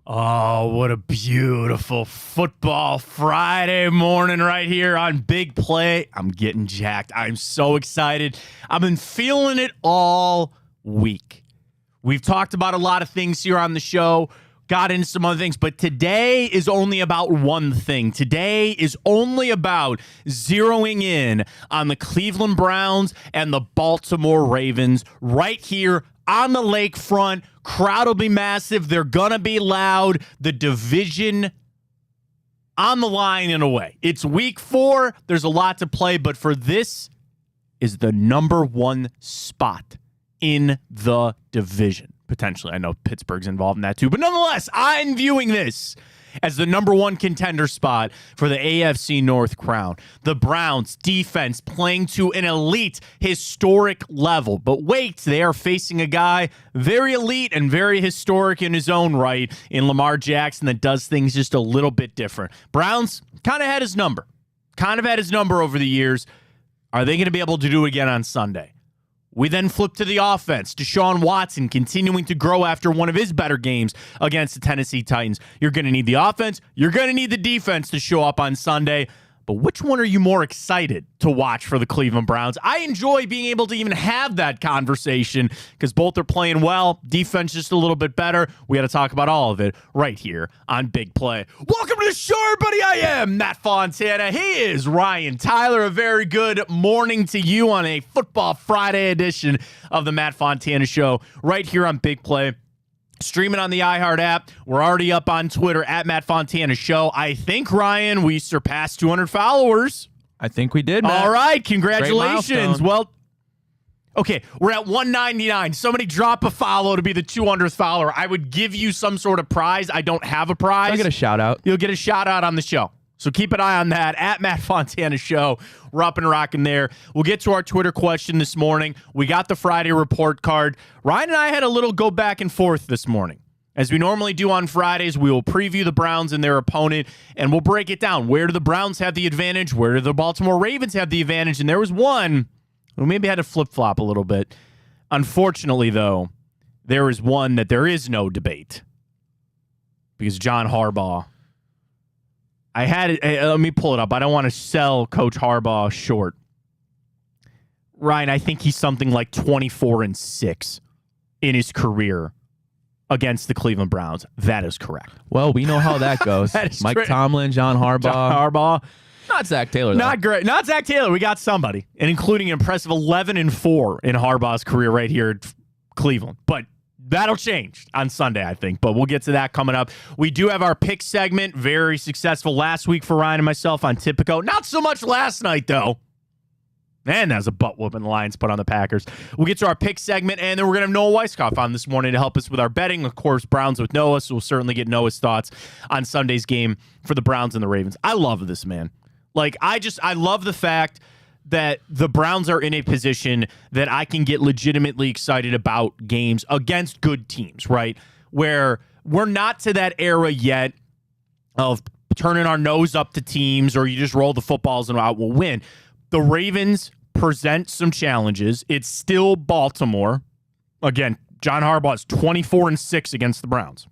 Oh, what a beautiful football Friday morning right here on Big Play. I'm getting jacked. I'm so excited. I've been feeling it all week. We've talked about a lot of things here on the show, got into some other things, but today is only about one thing. Today is only about zeroing in on the Cleveland Browns and the Baltimore Ravens right here on the lakefront. Crowd will be massive. They're going to be loud. The division on the line in a way. It's week 4. There's a lot to play, but for this is the number 1 spot in the division. Potentially. I know Pittsburgh's involved in that too, but nonetheless, I'm viewing this as the number 1 contender spot for the AFC North crown. The Browns defense playing to an elite historic level. But wait, they are facing a guy very elite and very historic in his own right in Lamar Jackson that does things just a little bit different. Browns kind of had his number. Over the years. Are they going to be able to do it again on Sunday? We then flip to the offense. Deshaun Watson continuing to grow after one of his better games against the Tennessee Titans. You're going to need the offense. You're going to need the defense to show up on Sunday. But which one are you more excited to watch for the Cleveland Browns? I enjoy being able to even have that conversation because both are playing well. Defense just a little bit better. We got to talk about all of it right here on Big Play. Welcome to the show, everybody. I am Matt Fontana. He is Ryan Tyler. A very good morning to you on a Football Friday edition of the Matt Fontana Show right here on Big Play. Streaming on the iHeart app. We're already up on Twitter at Matt Fontana Show. I think, Ryan, we surpassed 200 followers. I think we did, Matt. All right, congratulations. Well, okay, we're at 199. Somebody drop a follow to be the 200th follower. I would give you some sort of prize. I don't have a prize. I'll get a shout out. You'll get a shout out on the show. So keep an eye on that at Matt Fontana Show. We're up and rocking there. We'll get to our Twitter question this morning. We got the Friday report card. Ryan and I had a little go back and forth this morning. As we normally do on Fridays, we will preview the Browns and their opponent, and we'll break it down. Where do the Browns have the advantage? Where do the Baltimore Ravens have the advantage? And there was one who maybe had to flip-flop a little bit. Unfortunately, though, there is one that there is no debate because John Harbaugh. I had it. Let me pull it up. I don't want to sell Coach Harbaugh short. Ryan, I think he's something like 24-6 in his career against the Cleveland Browns. That is correct. Well, we know how that goes. Mike Tomlin, John Harbaugh. Not Zach Taylor, though. Not great. Not Zach Taylor. We got somebody, and including an impressive 11-4 in Harbaugh's career right here at Cleveland. But that'll change on Sunday, I think, but we'll get to that coming up. We do have our pick segment, very successful last week for Ryan and myself on Tipico. Not so much last night, though. Man, that was a butt whooping the Lions put on the Packers. We'll get to our pick segment, and then we're going to have Noah Weisskopf on this morning to help us with our betting. Of course, Browns with Noah, so we'll certainly get Noah's thoughts on Sunday's game for the Browns and the Ravens. I love this, man. Like, I love the fact that the Browns are in a position that I can get legitimately excited about games against good teams, right? Where we're not to that era yet of turning our nose up to teams or you just roll the footballs and out will win. The Ravens present some challenges. It's still Baltimore. Again, John Harbaugh is 24-6 against the Browns.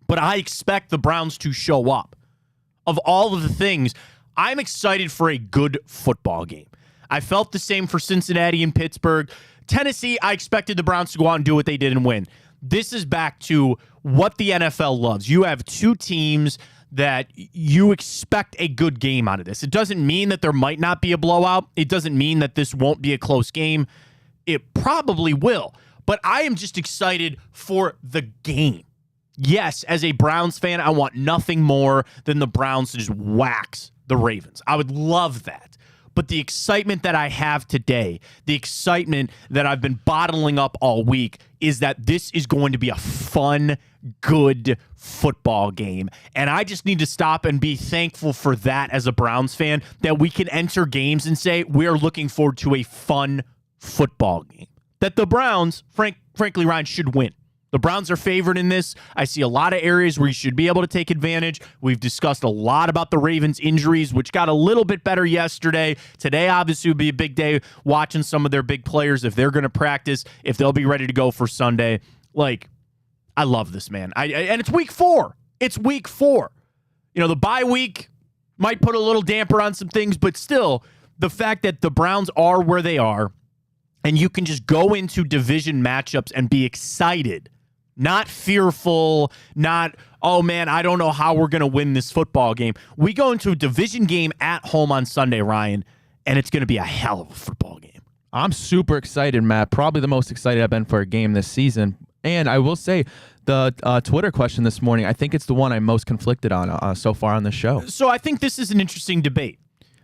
But I expect the Browns to show up. Of all of the things, I'm excited for a good football game. I felt the same for Cincinnati and Pittsburgh. Tennessee, I expected the Browns to go out and do what they did and win. This is back to what the NFL loves. You have two teams that you expect a good game out of this. It doesn't mean that there might not be a blowout. It doesn't mean that this won't be a close game. It probably will. But I am just excited for the game. Yes, as a Browns fan, I want nothing more than the Browns to just wax the Ravens. I would love that. But the excitement that I have today, the excitement that I've been bottling up all week is that this is going to be a fun, good football game. And I just need to stop and be thankful for that as a Browns fan, that we can enter games and say we're looking forward to a fun football game. That the Browns, frankly, Ryan, should win. The Browns are favored in this. I see a lot of areas where you should be able to take advantage. We've discussed a lot about the Ravens' injuries, which got a little bit better yesterday. Today, obviously, will be a big day watching some of their big players if they're going to practice, if they'll be ready to go for Sunday. Like, I love this, man. And it's week 4. It's week 4. The bye week might put a little damper on some things, but still, the fact that the Browns are where they are, and you can just go into division matchups and be excited, not fearful, not, oh man, I don't know how we're going to win this football game. We go into a division game at home on Sunday, Ryan, and it's going to be a hell of a football game. I'm super excited, Matt. Probably the most excited I've been for a game this season. And I will say, the Twitter question this morning, I think it's the one I'm most conflicted on so far on the show. So I think this is an interesting debate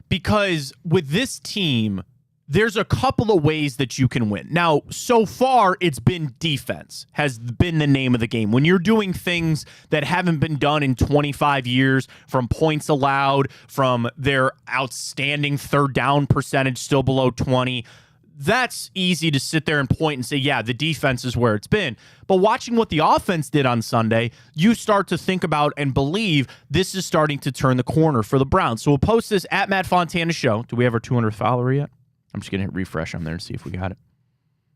because with this team, there's a couple of ways that you can win. Now, so far, it's been defense has been the name of the game. When you're doing things that haven't been done in 25 years, from points allowed, from their outstanding third down percentage still below 20, that's easy to sit there and point and say, yeah, the defense is where it's been. But watching what the offense did on Sunday, you start to think about and believe this is starting to turn the corner for the Browns. So we'll post this at Matt Fontana Show. Do we have our 200th follower yet? I'm just going to hit refresh on there and see if we got it.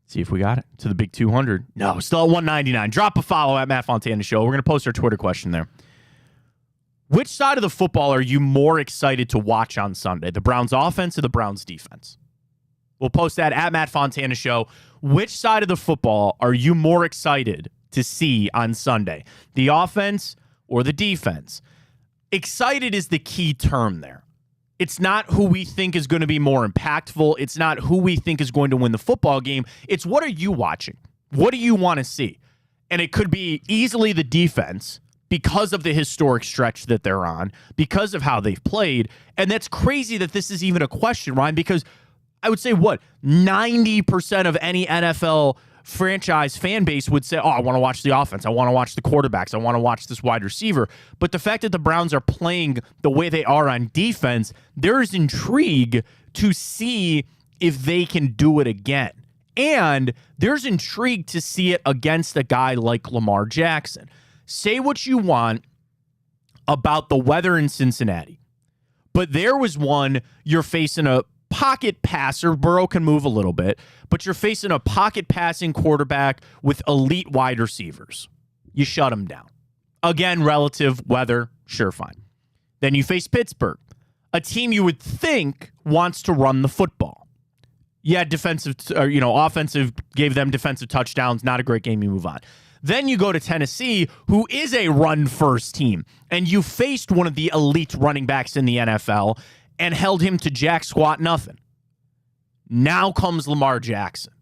See if we got it to the big 200. No, still at 199. Drop a follow at Matt Fontana Show. We're going to post our Twitter question there. Which side of the football are you more excited to watch on Sunday? The Browns offense or the Browns defense? We'll post that at Matt Fontana Show. Which side of the football are you more excited to see on Sunday? The offense or the defense? Excited is the key term there. It's not who we think is going to be more impactful. It's not who we think is going to win the football game. It's what are you watching? What do you want to see? And it could be easily the defense because of the historic stretch that they're on, because of how they've played. And that's crazy that this is even a question, Ryan, because I would say 90% of any NFL franchise fan base would say, oh, I want to watch the offense. I want to watch the quarterbacks. I want to watch this wide receiver. But the fact that the Browns are playing the way they are on defense, there is intrigue to see if they can do it again. And there's intrigue to see it against a guy like Lamar Jackson. Say what you want about the weather in Cincinnati, but there was one you're facing a pocket passer. Burrow can move a little bit, but you're facing a pocket passing quarterback with elite wide receivers. You shut him down. Again, relative weather, sure, fine. Then you face Pittsburgh, a team you would think wants to run the football. Yeah, offensive gave them defensive touchdowns. Not a great game. You move on. Then you go to Tennessee, who is a run-first team, and you faced one of the elite running backs in the NFL and held him to jack squat nothing. Now comes Lamar Jackson.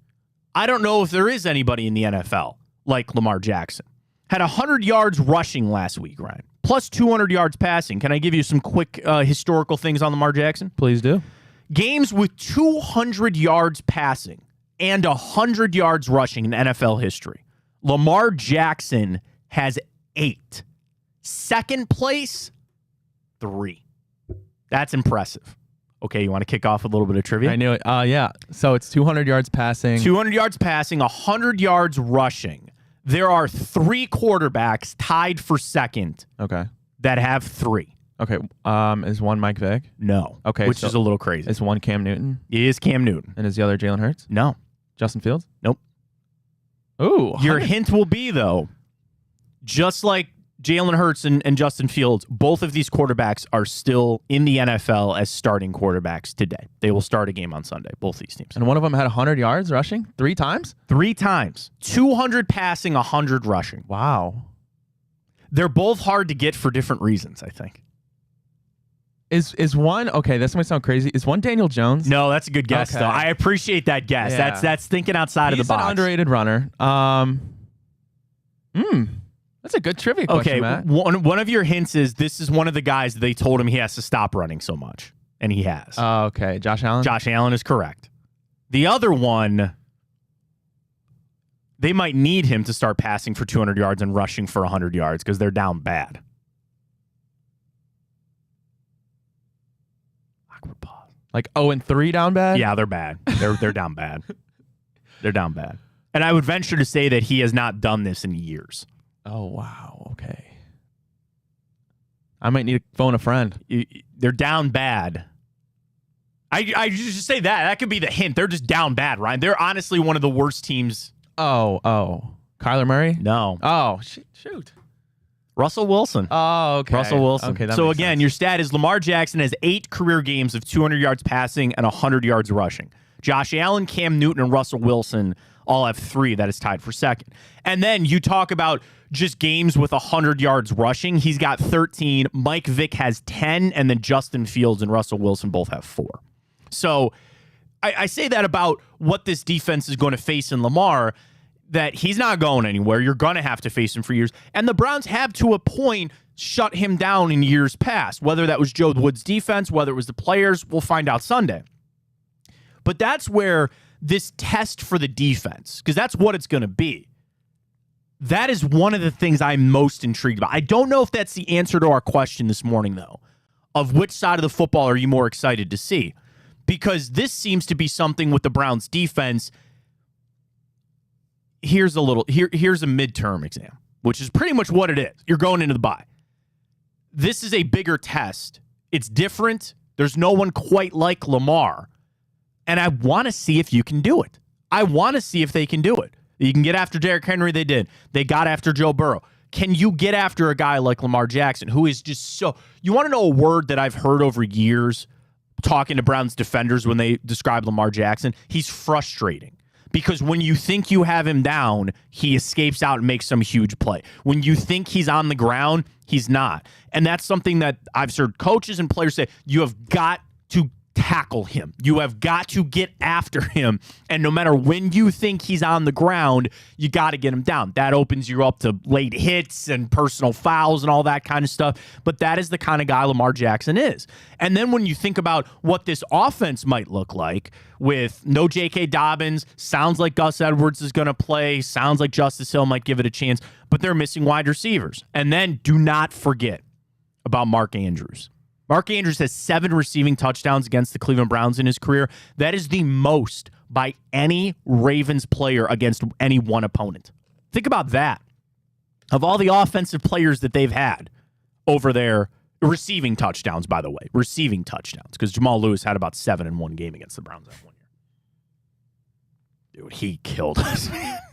I don't know if there is anybody in the NFL like Lamar Jackson. Had 100 yards rushing last week, Ryan, plus 200 yards passing. Can I give you some quick historical things on Lamar Jackson? Please do. Games with 200 yards passing and 100 yards rushing in NFL history. Lamar Jackson has 8. Second place, 3. That's impressive. Okay, you want to kick off a little bit of trivia? I knew it. Yeah. So it's 200 yards passing. 200 yards passing, 100 yards rushing. There are 3 quarterbacks tied for second. Okay. That have 3. Okay. Is one Mike Vick? No. Okay. Which is a little crazy. Is one Cam Newton? It is Cam Newton. And is the other Jalen Hurts? No. Justin Fields? Nope. Ooh. Your hint will be, though, just like Jalen Hurts and Justin Fields, both of these quarterbacks are still in the NFL as starting quarterbacks today. They will start a game on Sunday, both these teams. And one of them had 100 yards rushing 3 times? 3 times. 200 passing, 100 rushing. Wow. They're both hard to get for different reasons, I think. Is one, okay, this might sound crazy. Is one Daniel Jones? No, that's a good guess, though. I appreciate that guess. Yeah. That's thinking outside of the box. He's an underrated runner. That's a good trivia question, Matt. One of your hints is this is one of the guys that they told him he has to stop running so much, and he has. Oh, okay. Josh Allen? Josh Allen is correct. The other one, they might need him to start passing for 200 yards and rushing for 100 yards because they're down bad. Awkward pause. Like 0-3 down bad? Yeah, they're bad. They're down bad. They're down bad. And I would venture to say that he has not done this in years. Oh, wow. Okay. I might need to phone a friend. They're down bad. I just say that. That could be the hint. They're just down bad, Ryan. They're honestly one of the worst teams. Oh. Kyler Murray? No. Oh, shoot. Russell Wilson. Oh, okay. Russell Wilson. Okay, that so makes again, sense. your stat is Lamar Jackson has 8 career games of 200 yards passing and 100 yards rushing. Josh Allen, Cam Newton, and Russell Wilson all have 3. That is tied for second. And then you talk about just games with 100 yards rushing. He's got 13. Mike Vick has 10. And then Justin Fields and Russell Wilson both have 4. So I say that about what this defense is going to face in Lamar, that he's not going anywhere. You're going to have to face him for years. And the Browns have, to a point, shut him down in years past. Whether that was Joe Woods' defense, whether it was the players, we'll find out Sunday. But that's where this test for the defense, because that's what it's going to be. That is one of the things I'm most intrigued about. I don't know if that's the answer to our question this morning, though, of which side of the football are you more excited to see? Because this seems to be something with the Browns' defense. Here's a midterm exam, which is pretty much what it is. You're going into the bye. This is a bigger test. It's different. There's no one quite like Lamar. And I want to see if you can do it. I want to see if they can do it. You can get after Derrick Henry. They did. They got after Joe Burrow. Can you get after a guy like Lamar Jackson, who is just so... You want to know a word that I've heard over years talking to Browns defenders when they describe Lamar Jackson? He's frustrating. Because when you think you have him down, he escapes out and makes some huge play. When you think he's on the ground, he's not. And that's something that I've heard coaches and players say, you have got to tackle him. You have got to get after him. And no matter when you think he's on the ground, you got to get him down. That opens you up to late hits and personal fouls and all that kind of stuff. But that is the kind of guy Lamar Jackson is. And then when you think about what this offense might look like with no J.K. Dobbins, sounds like Gus Edwards is going to play, sounds like Justice Hill might give it a chance, but they're missing wide receivers. And then do not forget about Mark Andrews. Mark Andrews has 7 receiving touchdowns against the Cleveland Browns in his career. That is the most by any Ravens player against any one opponent. Think about that. Of all the offensive players that they've had over their receiving touchdowns, by the way, receiving touchdowns, because Jamal Lewis had about 7 in one game against the Browns that one year. Dude, he killed us.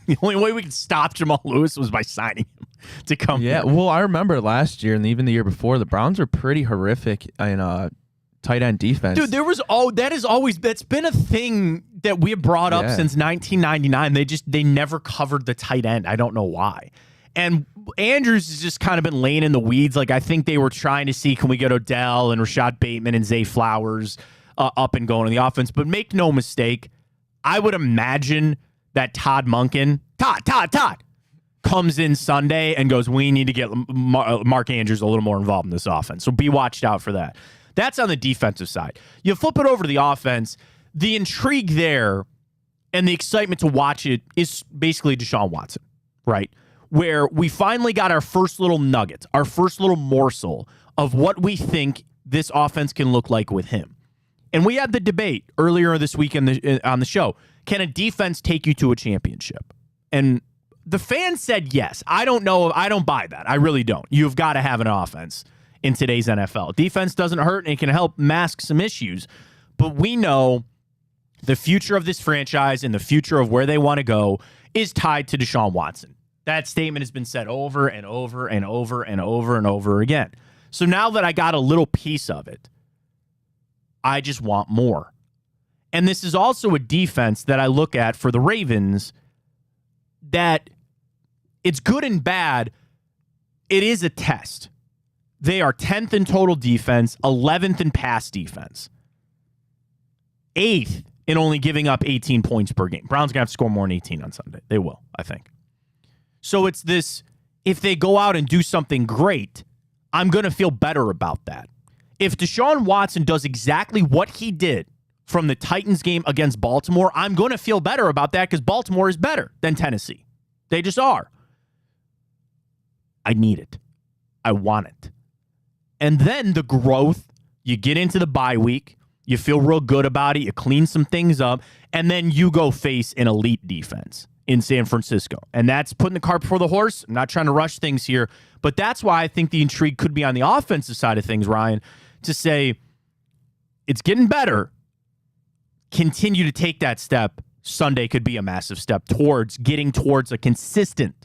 The only way we could stop Jamal Lewis was by signing him to come Yeah, here. well, I remember last year and even the year before, the Browns were pretty horrific in tight end defense. Dude, that's been a thing that we have brought up since 1999. They never covered the tight end. I don't know why. And Andrews has just kind of been laying in the weeds. Like, I think they were trying to see, can we get Odell and Rashad Bateman and Zay Flowers up and going on the offense? But make no mistake, I would imagine that Todd Monken, comes in Sunday and goes, we need to get Mark Andrews a little more involved in this offense. So be watched out for that. That's on the defensive side. You flip it over to the offense, the intrigue there and the excitement to watch it is basically Deshaun Watson, right? Where we finally got our first little nugget, our first little morsel of what we think this offense can look like with him. And we had the debate earlier this week on the show. Can a defense take you to a championship? And the fans said yes. I don't know. I don't buy that. I really don't. You've got to have an offense in today's NFL. Defense doesn't hurt and it can help mask some issues. But we know the future of this franchise and the future of where they want to go is tied to Deshaun Watson. That statement has been said over and over and over and over and over again. So now that I got a little piece of it, I just want more. And this is also a defense that I look at for the Ravens that it's good and bad. It is a test. They are 10th in total defense, 11th in pass defense, 8th in only giving up 18 points per game. Browns going to have to score more than 18 on Sunday. They will, I think. So it's this, if they go out and do something great, I'm going to feel better about that. If Deshaun Watson does exactly what he did from the Titans game against Baltimore, I'm going to feel better about that because Baltimore is better than Tennessee. They just are. I need it. I want it. And then the growth, you get into the bye week, you feel real good about it, you clean some things up, and then you go face an elite defense in San Francisco. And that's putting the cart before the horse. I'm not trying to rush things here, but that's why I think the intrigue could be on the offensive side of things, Ryan, to say it's getting better. Continue to take that step Sunday could be a massive step towards getting towards a consistent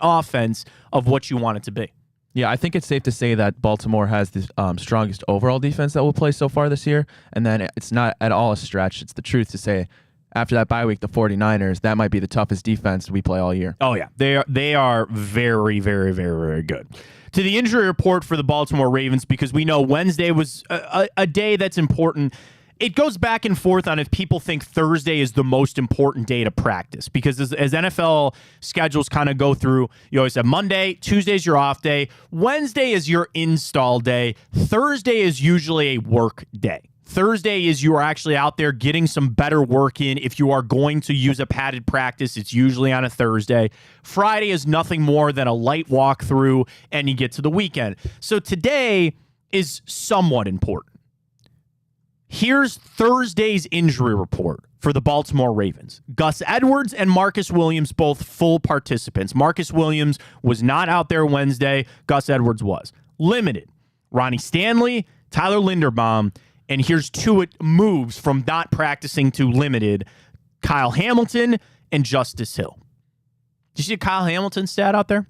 offense of what you want it to be. Yeah, I think it's safe to say that Baltimore has the strongest overall defense that will play so far this year, and then it's not at all a stretch. It's the truth to say after that bye week, the 49ers, that might be the toughest defense we play all year. Oh, yeah. They are very, very, very, very good. To the injury report for the Baltimore Ravens, because we know Wednesday was a day that's important. It goes back and forth on if people think Thursday is the most important day to practice, because as NFL schedules kind of go through, you always have Monday, Tuesday's your off day, Wednesday is your install day, Thursday is usually a work day. Thursday is you are actually out there getting some better work in. If you are going to use a padded practice, it's usually on a Thursday. Friday is nothing more than a light walkthrough, and you get to the weekend. So today is somewhat important. Here's Thursday's injury report for the Baltimore Ravens. Gus Edwards and Marcus Williams, both full participants. Marcus Williams was not out there Wednesday. Gus Edwards was. Limited. Ronnie Stanley, Tyler Linderbaum, and here's two moves from not practicing to limited. Kyle Hamilton and Justice Hill. Did you see Kyle Hamilton's stat out there?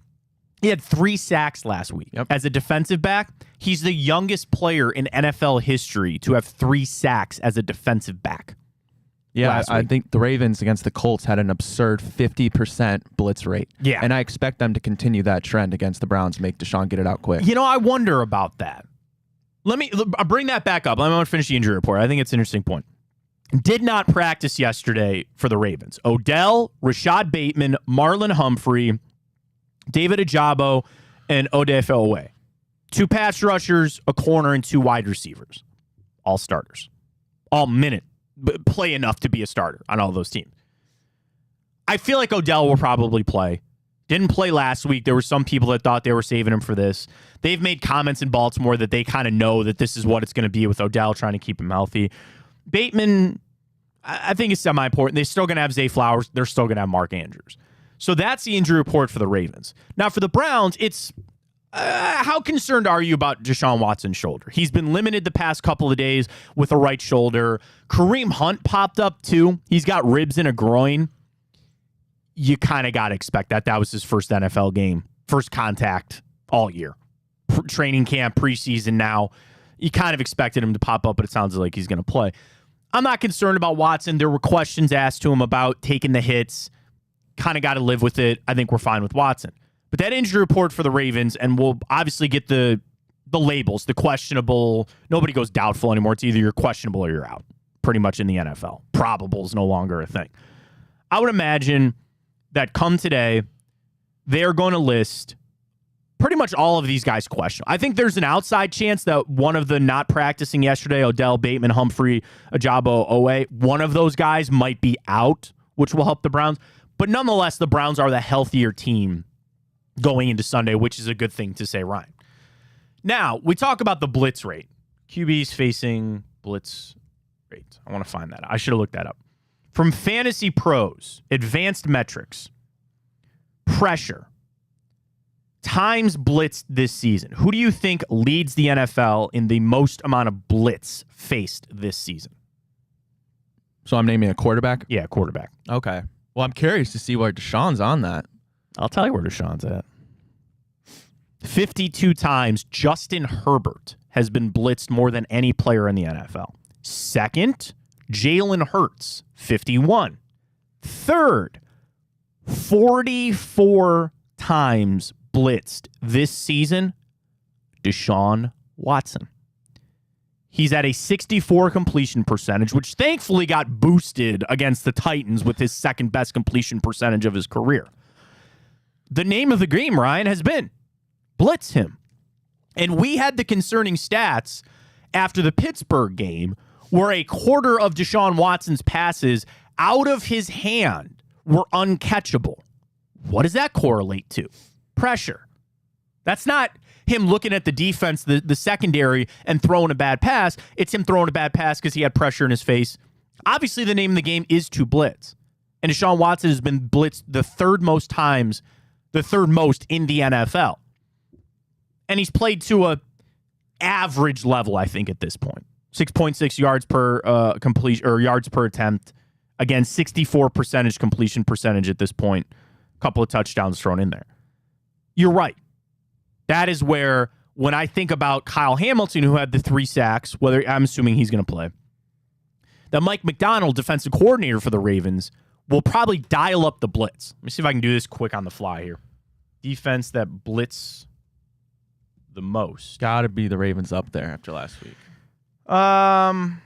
He had 3 sacks last week. Yep. As a defensive back, he's the youngest player in NFL history to have 3 sacks as a defensive back. Yeah, I think the Ravens against the Colts had an absurd 50% blitz rate. Yeah. And I expect them to continue that trend against the Browns, make Deshaun get it out quick. You know, I wonder about that. I'll bring that back up. I'm going to finish the injury report. I think it's an interesting point. Did not practice yesterday for the Ravens. Odell, Rashad Bateman, Marlon Humphrey, David Ajabo, and Odafe Owe. 2 pass rushers, a corner, and 2 wide receivers. All starters. All play enough to be a starter on all those teams. I feel like Odell will probably play. Didn't play last week. There were some people that thought they were saving him for this. They've made comments in Baltimore that they kind of know that this is what it's going to be with Odell, trying to keep him healthy. Bateman, I think, is semi-important. They're still going to have Zay Flowers. They're still going to have Mark Andrews. So that's the injury report for the Ravens. Now, for the Browns, it's how concerned are you about Deshaun Watson's shoulder? He's been limited the past couple of days with a right shoulder. Kareem Hunt popped up, too. He's got ribs and a groin. You kind of got to expect that. That was his first NFL game, first contact all year. Training camp, preseason now. You kind of expected him to pop up, but it sounds like he's going to play. I'm not concerned about Watson. There were questions asked to him about taking the hits. Kind of got to live with it. I think we're fine with Watson. But that injury report for the Ravens, and we'll obviously get the labels, the questionable. Nobody goes doubtful anymore. It's either you're questionable or you're out, pretty much in the NFL. Probable is no longer a thing. I would imagine that come today, they're going to list pretty much all of these guys questionable. I think there's an outside chance that one of the not practicing yesterday, Odell, Bateman, Humphrey, Ajabo, Owe, one of those guys might be out, which will help the Browns. But nonetheless, the Browns are the healthier team going into Sunday, which is a good thing to say, Ryan. Now, we talk about the blitz rate. QBs facing blitz rate. I want to find that. I should have looked that up. From Fantasy Pros, advanced metrics, pressure, times blitzed this season. Who do you think leads the NFL in the most amount of blitz faced this season? So I'm naming a quarterback? Yeah, quarterback. Okay. Well, I'm curious to see where Deshaun's on that. I'll tell you where Deshaun's at. 52 times Justin Herbert has been blitzed more than any player in the NFL. Second, Jalen Hurts, 51. Third, 44 times blitzed this season, Deshaun Watson. He's at a 64 completion percentage, which thankfully got boosted against the Titans with his second best completion percentage of his career. The name of the game, Ryan, has been blitz him. And we had the concerning stats after the Pittsburgh game where a quarter of Deshaun Watson's passes out of his hand were uncatchable. What does that correlate to? Pressure. That's not him looking at the defense, the secondary, and throwing a bad pass. It's him throwing a bad pass because he had pressure in his face. Obviously, the name of the game is to blitz. And Deshaun Watson has been blitzed the third most in the NFL. And he's played to a average level, I think, at this point. 6.6 yards per completion or yards per attempt. Again, 64% completion percentage at this point. A couple of touchdowns thrown in there. You're right. That is where, when I think about Kyle Hamilton, who had the 3 sacks, whether I'm assuming he's going to play, that Mike McDonald, defensive coordinator for the Ravens, will probably dial up the blitz. Let me see if I can do this quick on the fly here. Defense that blitz the most. Got to be the Ravens up there after last week. Well,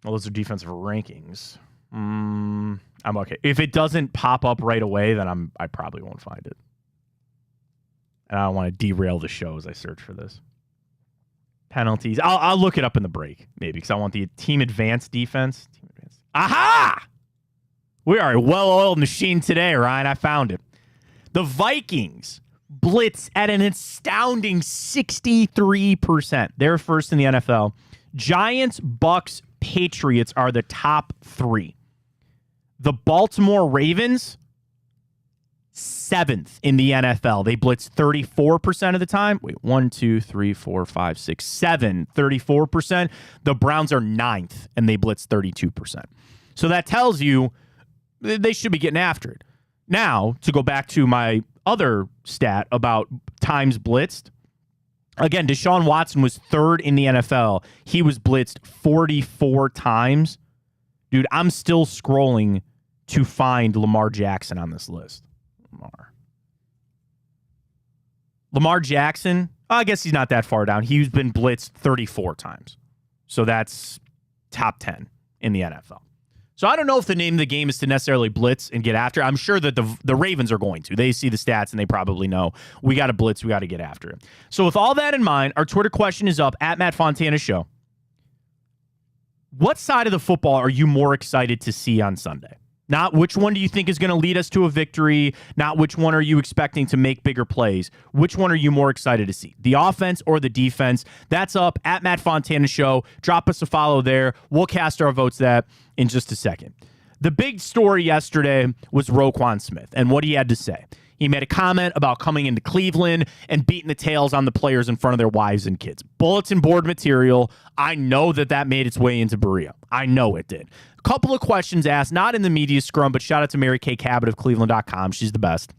those are defensive rankings. I'm okay. If it doesn't pop up right away, then I probably won't find it. And I don't want to derail the show as I search for this. Penalties. I'll look it up in the break, maybe, because I want the team advanced defense. Aha! We are a well-oiled machine today, Ryan. I found it. The Vikings blitz at an astounding 63%. They're first in the NFL. Giants, Bucks, Patriots are the top 3. The Baltimore Ravens, 7th in the NFL. They blitz 34% of the time. Wait, 1, 2, 3, 4, 5, 6, 7, 34%. The Browns are 9th, and they blitz 32%. So that tells you they should be getting after it. Now, to go back to my other stat about times blitzed, again, Deshaun Watson was 3rd in the NFL. He was blitzed 44 times. Dude, I'm still scrolling to find Lamar Jackson on this list. Lamar Jackson, I guess he's not that far down. He's been blitzed 34 times. So that's top 10 in the NFL. So I don't know if the name of the game is to necessarily blitz and get after. I'm sure that the Ravens are going to. They see the stats and they probably know we got to blitz, we got to get after it. So with all that in mind, our Twitter question is up at Matt Fontana Show. What side of the football are you more excited to see on Sunday? Not which one do you think is going to lead us to a victory, not which one are you expecting to make bigger plays. Which one are you more excited to see? The offense or the defense? That's up at Matt Fontana Show. Drop us a follow there. We'll cast our votes that in just a second. The big story yesterday was Roquan Smith and what he had to say. He made a comment about coming into Cleveland and beating the tails on the players in front of their wives and kids. Bulletin board material. I know that made its way into Berea. I know it did. A couple of questions asked, not in the media scrum, but shout out to Mary Kay Cabot of Cleveland.com. She's the best.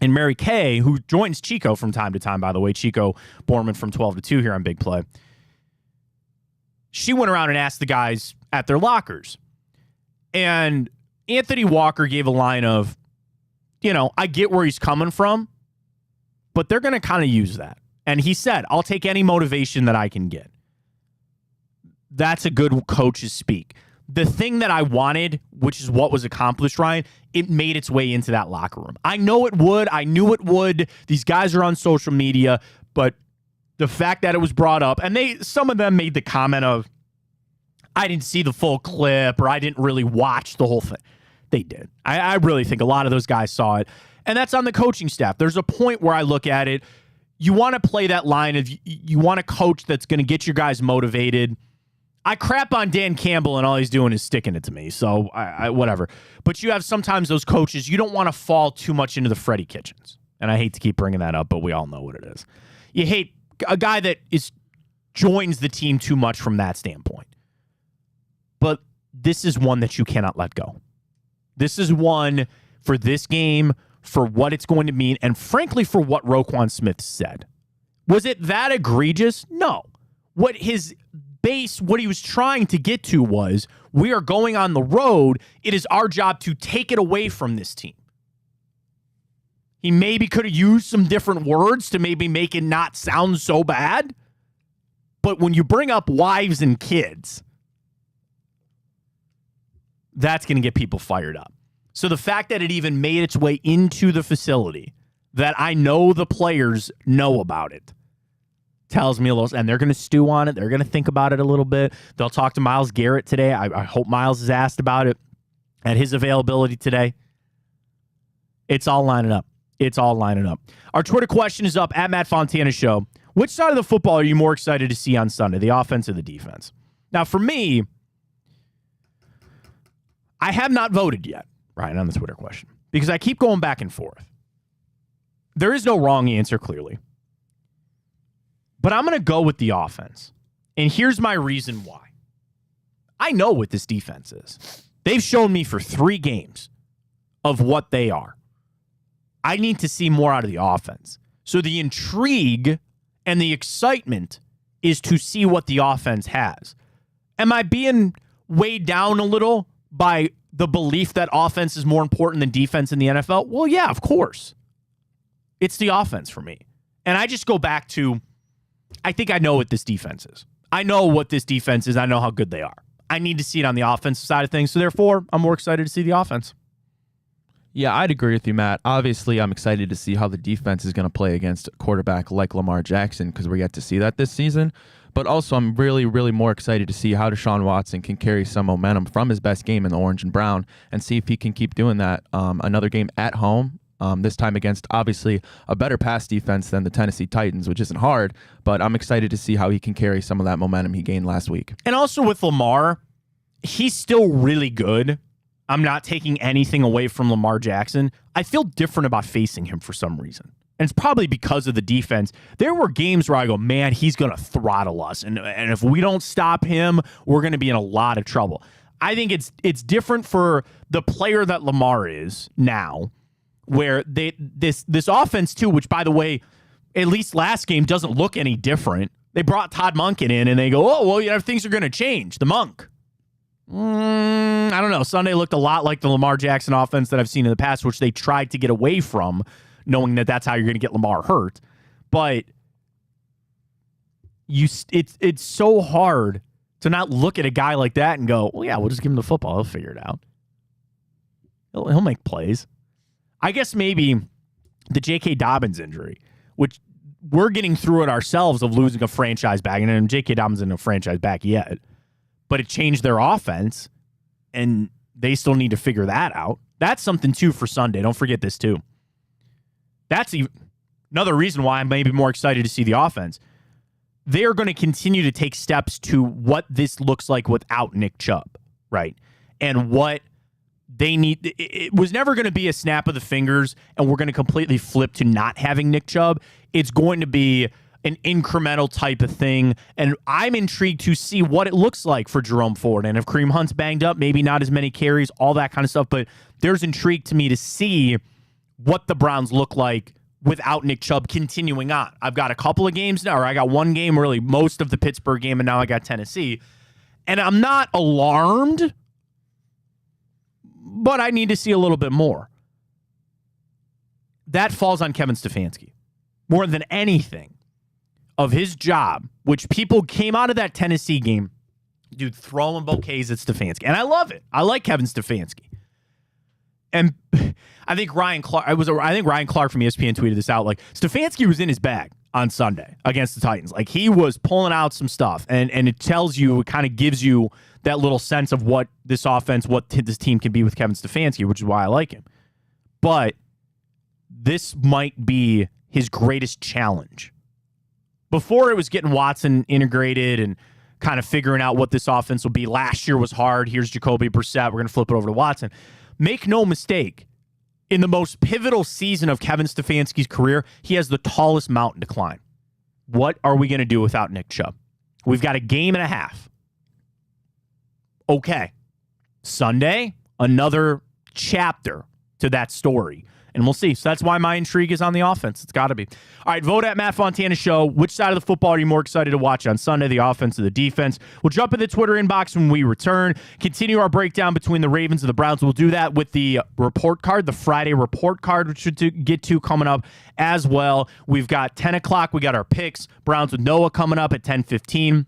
And Mary Kay, who joins Chico from time to time, by the way, Chico Borman from 12 to 2 here on Big Play. She went around and asked the guys at their lockers. And Anthony Walker gave a line of, I get where he's coming from, but they're going to kind of use that. And he said, I'll take any motivation that I can get. That's a good coach's speak. The thing that I wanted, which is what was accomplished, Ryan, it made its way into that locker room. I know it would. I knew it would. These guys are on social media, but the fact that it was brought up, and some of them made the comment of, I didn't see the full clip, or I didn't really watch the whole thing. They did. I really think a lot of those guys saw it. And that's on the coaching staff. There's a point where I look at it. You want to play that line of you want a coach that's going to get your guys motivated. I crap on Dan Campbell and all he's doing is sticking it to me. So I whatever. But you have sometimes those coaches, you don't want to fall too much into the Freddie Kitchens. And I hate to keep bringing that up, but we all know what it is. You hate a guy that joins the team too much from that standpoint. But this is one that you cannot let go. This is one for this game, for what it's going to mean, and frankly, for what Roquan Smith said. Was it that egregious? No. What he was trying to get to was, we are going on the road. It is our job to take it away from this team. He maybe could have used some different words to maybe make it not sound so bad. But when you bring up wives and kids, that's going to get people fired up. So the fact that it even made its way into the facility, that I know the players know about it, tells me a little, and they're going to stew on it. They're going to think about it a little bit. They'll talk to Myles Garrett today. I hope Myles is asked about it at his availability today. It's all lining up. It's all lining up. Our Twitter question is up at Matt Fontana Show. Which side of the football are you more excited to see on Sunday, the offense or the defense? Now, for me, I have not voted yet, Ryan, on the Twitter question, because I keep going back and forth. There is no wrong answer, clearly. But I'm going to go with the offense. And here's my reason why. I know what this defense is. They've shown me for 3 games of what they are. I need to see more out of the offense. So the intrigue and the excitement is to see what the offense has. Am I being weighed down a little by the belief that offense is more important than defense in the NFL? Well, yeah, of course. It's the offense for me. And I just go back to, I think I know what this defense is. I know what this defense is. I know how good they are. I need to see it on the offensive side of things. So therefore, I'm more excited to see the offense. Yeah, I'd agree with you, Matt. Obviously, I'm excited to see how the defense is going to play against a quarterback like Lamar Jackson because we get to see that this season. But also, I'm really, really more excited to see how Deshaun Watson can carry some momentum from his best game in the orange and brown and see if he can keep doing that. Another game at home, this time against, obviously, a better pass defense than the Tennessee Titans, which isn't hard. But I'm excited to see how he can carry some of that momentum he gained last week. And also with Lamar, he's still really good. I'm not taking anything away from Lamar Jackson. I feel different about facing him for some reason. And it's probably because of the defense. There were games where I go, man, he's going to throttle us. And if we don't stop him, we're going to be in a lot of trouble. I think it's different for the player that Lamar is now, where this offense too, which by the way, at least last game doesn't look any different. They brought Todd Monken in and they go, oh, well, things are going to change. The Monk. I don't know. Sunday looked a lot like the Lamar Jackson offense that I've seen in the past, which they tried to get away from, knowing that that's how you're going to get Lamar hurt. But it's so hard to not look at a guy like that and go, well, yeah, we'll just give him the football. He'll figure it out. He'll make plays. I guess maybe the J.K. Dobbins injury, which we're getting through it ourselves of losing a franchise back, and J.K. Dobbins isn't a franchise back yet. But it changed their offense, and they still need to figure that out. That's something, too, for Sunday. Don't forget this, too. That's another reason why I'm maybe more excited to see the offense. They are going to continue to take steps to what this looks like without Nick Chubb, right? And what they need. It was never going to be a snap of the fingers, and we're going to completely flip to not having Nick Chubb. It's going to be an incremental type of thing, and I'm intrigued to see what it looks like for Jerome Ford. And if Kareem Hunt's banged up, maybe not as many carries, all that kind of stuff, but there's intrigue to me to see what the Browns look like without Nick Chubb continuing on. I've got a couple of games now, or I got one game, really, most of the Pittsburgh game, and now I got Tennessee. And I'm not alarmed, but I need to see a little bit more. That falls on Kevin Stefanski. More than anything, of his job, which people came out of that Tennessee game, dude, throwing bouquets at Stefanski. And I love it. I like Kevin Stefanski. And I think Ryan Clark from ESPN tweeted this out. Like, Stefanski was in his bag on Sunday against the Titans. Like, he was pulling out some stuff. And it tells you, it kind of gives you that little sense of what this offense, what this team can be with Kevin Stefanski, which is why I like him. But this might be his greatest challenge. Before it was getting Watson integrated and kind of figuring out what this offense will be. Last year was hard. Here's Jacoby Brissett. We're going to flip it over to Watson. Make no mistake, in the most pivotal season of Kevin Stefanski's career, he has the tallest mountain to climb. What are we going to do without Nick Chubb? We've got a game and a half. Okay. Sunday, another chapter to that story. And we'll see. So that's why my intrigue is on the offense. It's got to be. All right, vote at Matt Fontana Show. Which side of the football are you more excited to watch on Sunday, the offense or the defense? We'll jump in the Twitter inbox when we return. Continue our breakdown between the Ravens and the Browns. We'll do that with the report card, the Friday report card, which we'll get to coming up as well. We've got 10 o'clock. We got our picks. Browns with Noah coming up at 10:15.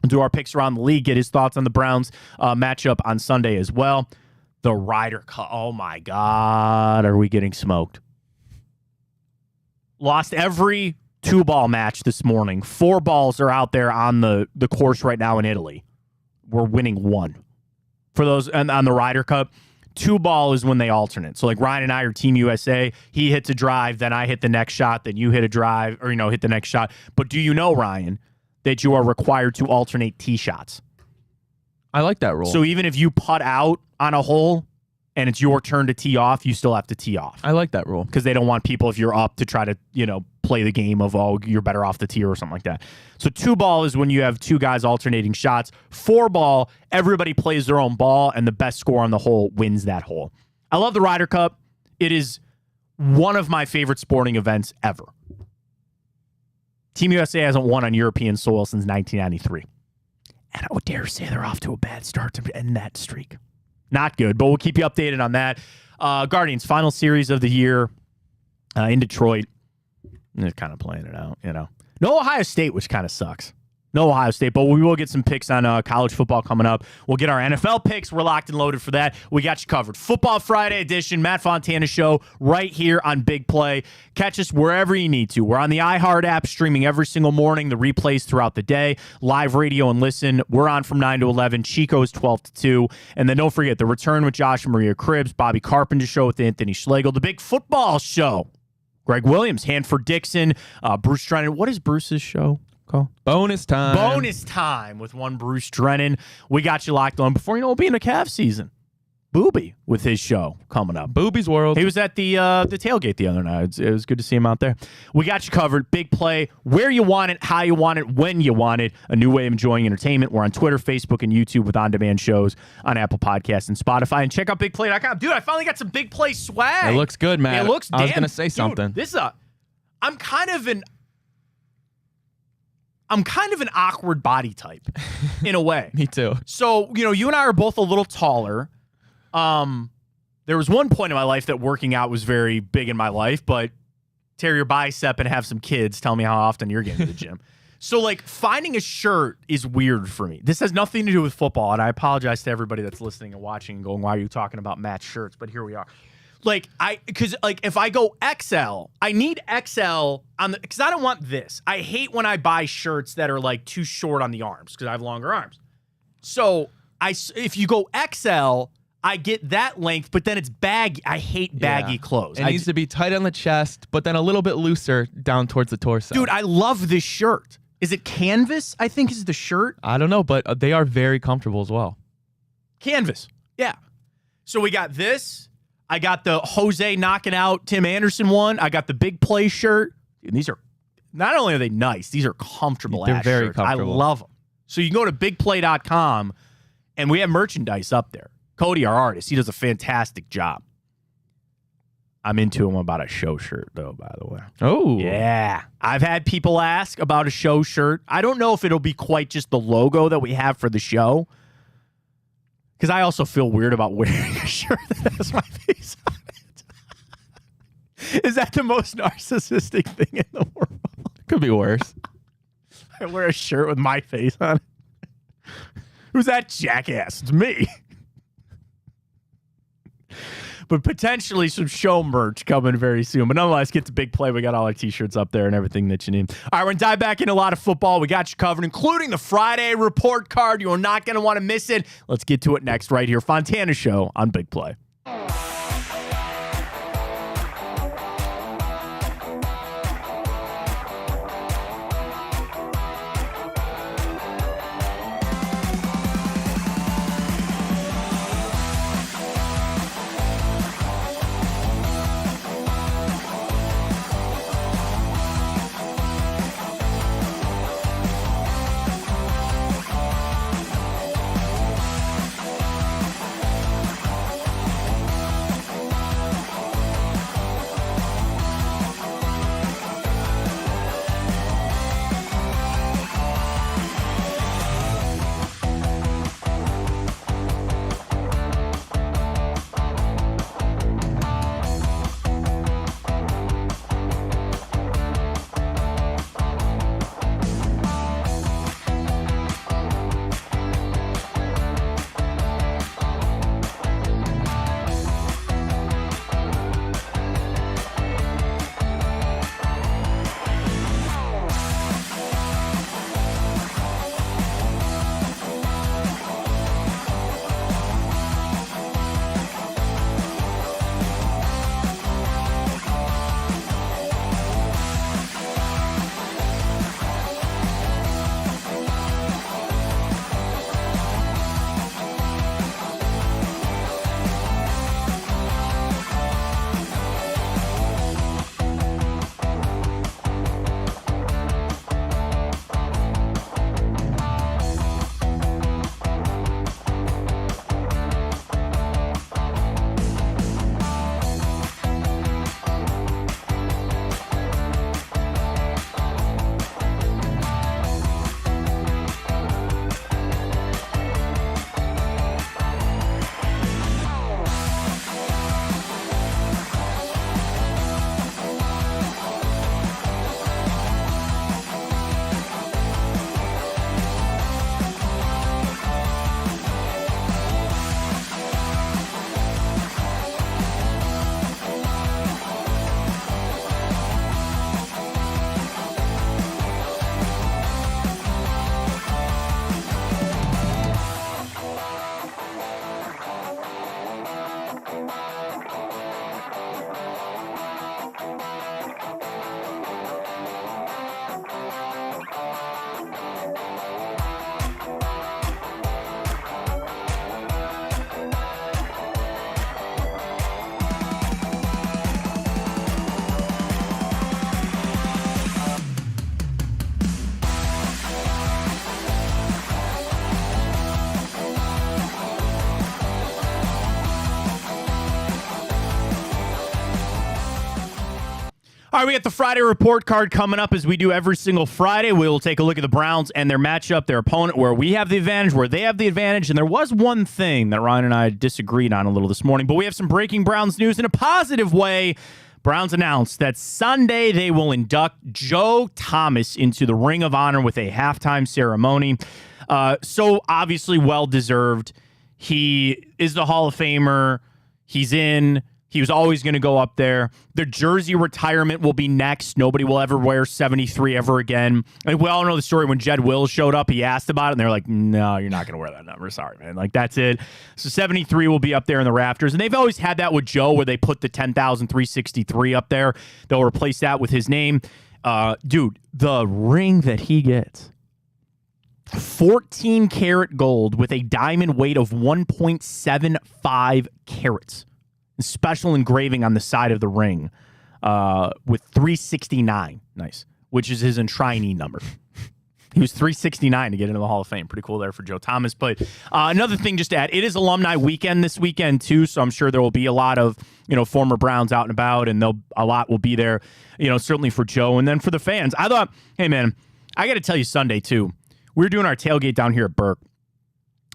We'll do our picks around the league, get his thoughts on the Browns matchup on Sunday as well. The Ryder Cup. Oh, my God. Are we getting smoked? Lost every 2-ball match this morning. 4 balls are out there on the course right now in Italy. We're winning 1. For those on the Ryder Cup, 2-ball is when they alternate. So, like, Ryan and I are Team USA. He hits a drive, then I hit the next shot, then you hit a drive, or, hit the next shot. But do you know, Ryan, that you are required to alternate tee shots? I like that rule. So even if you putt out on a hole and it's your turn to tee off, you still have to tee off. I like that rule. Because they don't want people, if you're up, to try to, play the game of, oh, you're better off the tee or something like that. So 2-ball is when you have 2 guys alternating shots. 4-ball, everybody plays their own ball, and the best score on the hole wins that hole. I love the Ryder Cup. It is one of my favorite sporting events ever. Team USA hasn't won on European soil since 1993. And I would dare say they're off to a bad start to end that streak. Not good, but we'll keep you updated on that. Guardians, final series of the year in Detroit. They're kind of playing it out, No Ohio State, which kind of sucks. No Ohio State, but we will get some picks on college football coming up. We'll get our NFL picks. We're locked and loaded for that. We got you covered. Football Friday edition, Matt Fontana Show, right here on Big Play. Catch us wherever you need to. We're on the iHeart app, streaming every single morning, the replays throughout the day, live radio and listen. We're on from 9 to 11. Chico's 12 to 2. And then don't forget, the return with Josh and Maria Cribbs, Bobby Carpenter Show with Anthony Schlegel, the Big Football Show. Greg Williams, Hanford Dixon, Bruce Drennan. What is Bruce's show called? Bonus time. Bonus time with one Bruce Drennan. We got you locked on before it'll be in the Cavs season. Booby with his show coming up. Booby's World. He was at the tailgate the other night. It was good to see him out there. We got you covered. Big Play, where you want it, how you want it, when you want it. A new way of enjoying entertainment. We're on Twitter, Facebook, and YouTube with on-demand shows on Apple Podcasts and Spotify. And check out BigPlay.com. Dude, I finally got some Big Play swag. It looks good, man. It looks damn. I was going to say something. Dude, I'm kind of an awkward body type in a way. Me too. So, you and I are both a little taller. There was one point in my life that working out was very big in my life, but tear your bicep and have some kids. Tell me how often you're getting to the gym. So, finding a shirt is weird for me. This has nothing to do with football, and I apologize to everybody that's listening and watching and going, why are you talking about matched shirts? But here we are. Because if I go XL, I need XL because I don't want this. I hate when I buy shirts that are too short on the arms because I have longer arms. So if you go XL, I get that length, but then it's baggy. I hate baggy clothes. It needs to be tight on the chest, but then a little bit looser down towards the torso. Dude, I love this shirt. Is it canvas? I think is the shirt. I don't know, but they are very comfortable as well. Canvas. Yeah. So we got this. I got the Jose knocking out Tim Anderson one. I got the Big Play shirt. And these are, not only are they nice, these are comfortable They're ass very shirts. comfortable. I love them. So you can go to bigplay.com and we have merchandise up there. Cody, our artist, he does a fantastic job. I'm into him about a show shirt, though, by the way. Oh. Yeah. I've had people ask about a show shirt. I don't know if it'll be quite just the logo that we have for the show, because I also feel weird about wearing a shirt that has my face on it. Is that the most narcissistic thing in the world? Could be worse. I wear a shirt with my face on it. Who's that jackass? It's me. But potentially some show merch coming very soon. But nonetheless, get to Big Play. We got all our T-shirts up there and everything that you need. All right, we're going to dive back into a lot of football. We got you covered, including the Friday report card. You are not going to want to miss it. Let's get to it next right here. Fontana Show on Big Play. All right, we got the Friday report card coming up as we do every single Friday. We will take a look at the Browns and their matchup, their opponent, where we have the advantage, where they have the advantage. And there was one thing that Ryan and I disagreed on a little this morning, but we have some breaking Browns news in a positive way. Browns announced that Sunday they will induct Joe Thomas into the Ring of Honor with a halftime ceremony. So obviously well-deserved. He is the Hall of Famer. He's in. He was always going to go up there. The jersey retirement will be next. Nobody will ever wear 73 ever again. And we all know the story when Jed Wills showed up. He asked about it, and they're like, no, you're not going to wear that number. Sorry, man. Like, that's it. So 73 will be up there in the rafters. And they've always had that with Joe where they put the 10,363 up there. They'll replace that with his name. Dude, the ring that he gets, 14 karat gold with a diamond weight of 1.75 carats. Special engraving on the side of the ring with 369. Nice. Which is his enshrinee number. He was 369 to get into the Hall of Fame. Pretty cool there for Joe Thomas. But another thing just to add, it is alumni weekend this weekend too, so I'm sure there will be a lot of, former Browns out and about, and a lot will be there, certainly for Joe. And then for the fans, I thought, hey man, I got to tell you Sunday too. We were doing our tailgate down here at Burke.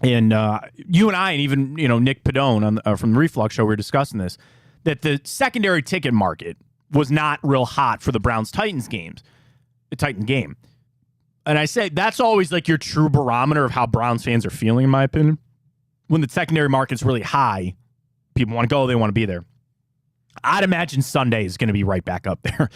And you and I, and even Nick Padone from the Reflux Show, we were discussing this, that the secondary ticket market was not real hot for the Browns-Titans games, the Titan game. And I say that's always like your true barometer of how Browns fans are feeling, in my opinion. When the secondary market's really high, people want to go, they want to be there. I'd imagine Sunday is going to be right back up there.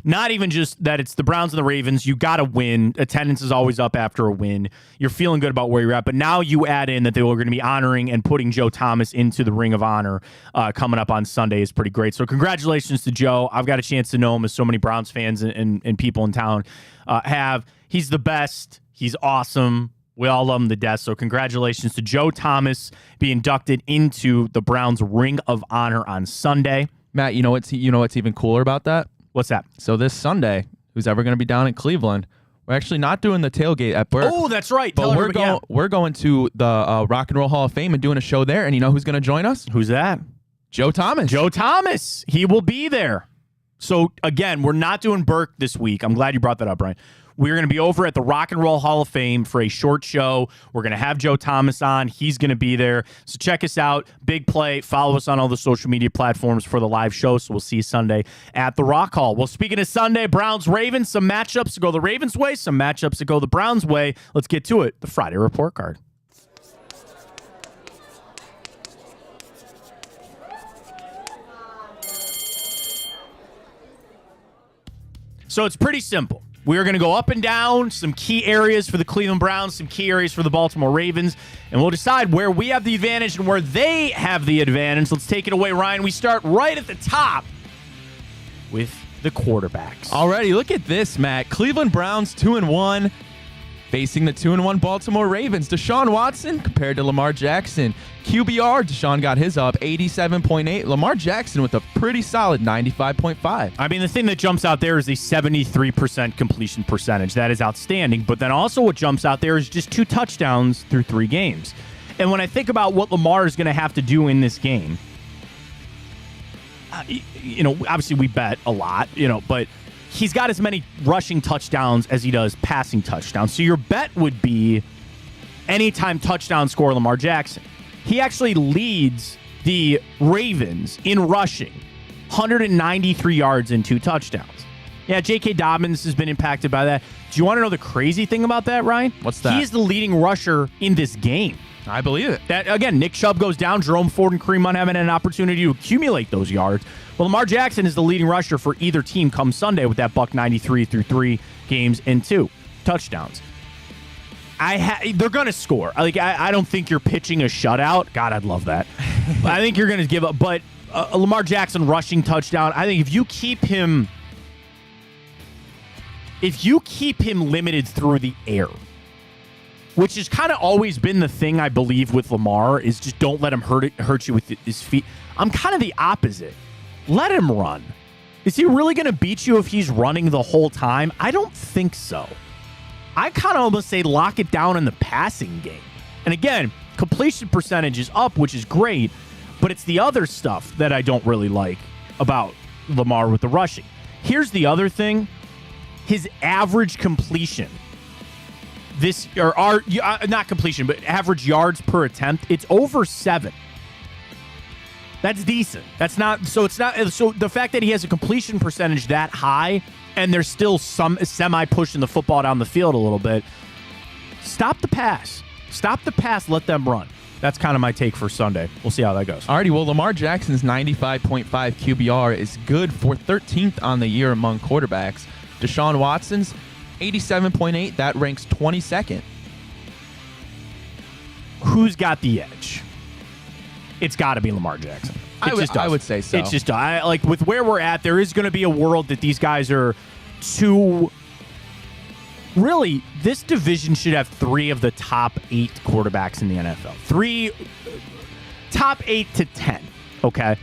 Not even just that it's the Browns and the Ravens. You got to win. Attendance is always up after a win. You're feeling good about where you're at. But now you add in that they were going to be honoring and putting Joe Thomas into the Ring of Honor coming up on Sunday is pretty great. So congratulations to Joe. I've got a chance to know him, as so many Browns fans and people in town have. He's the best. He's awesome. We all love him to death. So congratulations to Joe Thomas being inducted into the Browns Ring of Honor on Sunday. Matt, you know what's even cooler about that? What's that? So this Sunday, who's ever going to be down in Cleveland, we're actually not doing the tailgate at Burke. Oh, that's right. But we're going to the Rock and Roll Hall of Fame and doing a show there. And you know who's going to join us? Who's that? Joe Thomas. Joe Thomas. He will be there. So, again, we're not doing Burke this week. I'm glad you brought that up, Brian. We're going to be over at the Rock and Roll Hall of Fame for a short show. We're going to have Joe Thomas on. He's going to be there. So check us out. Big play. Follow us on all the social media platforms for the live show. So we'll see you Sunday at the Rock Hall. Well, speaking of Sunday, Browns-Ravens, some matchups to go the Ravens' way, some matchups to go the Browns' way. Let's get to it. The Friday report card. So it's pretty simple. We are going to go up and down some key areas for the Cleveland Browns, some key areas for the Baltimore Ravens, and we'll decide where we have the advantage and where they have the advantage. Let's take it away, Ryan. We start right at the top with the quarterbacks. Alrighty, look at this, Matt. Cleveland Browns 2-1, facing the 2-1 Baltimore Ravens. Deshaun Watson compared to Lamar Jackson. QBR, Deshaun got his up 87.8. Lamar Jackson with a pretty solid 95.5. I mean, the thing that jumps out there is the 73% completion percentage. That is outstanding. But then also what jumps out there is just 2 touchdowns through 3 games. And when I think about what Lamar is going to have to do in this game, obviously we bet a lot, but he's got as many rushing touchdowns as he does passing touchdowns. So your bet would be anytime touchdown score Lamar Jackson. He actually leads the Ravens in rushing, 193 yards and 2 touchdowns. Yeah, J.K. Dobbins has been impacted by that. Do you want to know the crazy thing about that, Ryan? What's that? He is the leading rusher in this game. I believe it. That again, Nick Chubb goes down. Jerome Ford and Kareem Hunt having an opportunity to accumulate those yards. Well, Lamar Jackson is the leading rusher for either team come Sunday with that $193 through 3 games and 2 touchdowns. They're going to score. I don't think you're pitching a shutout. God, I'd love that. I think you're going to give up. But a Lamar Jackson rushing touchdown, I think if you keep him limited through the air, which has kind of always been the thing I believe with Lamar, is just don't let him hurt you with his feet. I'm kind of the opposite. Let him run. Is he really going to beat you if he's running the whole time? I don't think so. I kind of almost say lock it down in the passing game. And again, completion percentage is up, which is great, but it's the other stuff that I don't really like about Lamar with the rushing. Here's the other thing. His average completion, not completion, but average yards per attempt, it's over 7. That's decent. That's not, so it's not, so the fact that he has a completion percentage that high and there's still some semi-pushing the football down the field a little bit, stop the pass. Stop the pass, let them run. That's kind of my take for Sunday. We'll see how that goes. Alrighty, well, Lamar Jackson's 95.5 QBR is good for 13th on the year among quarterbacks. Deshaun Watson's 87.8, that ranks 22nd. Who's got the edge? It's got to be Lamar Jackson. I would say so. It's just like with where we're at, there is going to be a world that these guys are too. Really, this division should have 3 of the top 8 quarterbacks in the NFL. 3 top 8 to 10. Okay,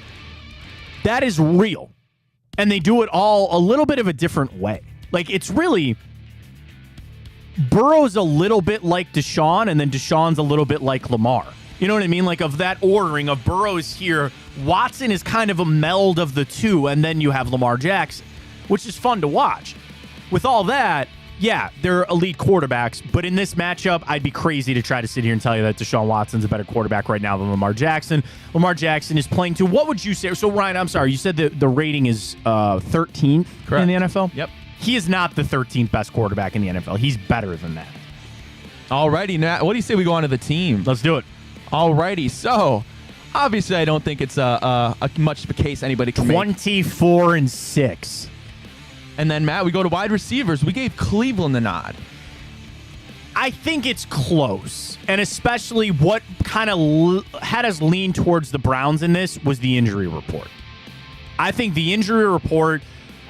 that is real, and they do it all a little bit of a different way. Like it's really. Burrow's a little bit like Deshaun, and then Deshaun's a little bit like Lamar. You know what I mean? Like of that ordering of Burrow's here, Watson is kind of a meld of the two, and then you have Lamar Jackson, which is fun to watch. With all that, yeah, they're elite quarterbacks, but in this matchup, I'd be crazy to try to sit here and tell you that Deshaun Watson's a better quarterback right now than Lamar Jackson. Lamar Jackson is playing to, what would you say? So, Ryan, I'm sorry, you said that the rating is 13th Correct. in the NFL? Yep. He is not the 13th best quarterback in the NFL. He's better than that. Alrighty, Nat, what do you say we go on to the team? Let's do it. Alrighty, so obviously I don't think it's a much of a case anybody can make. 24-6. And then, Matt, we go to wide receivers. We gave Cleveland the nod. I think it's close, and especially what kind of had us lean towards the Browns in this was the injury report. I think the injury report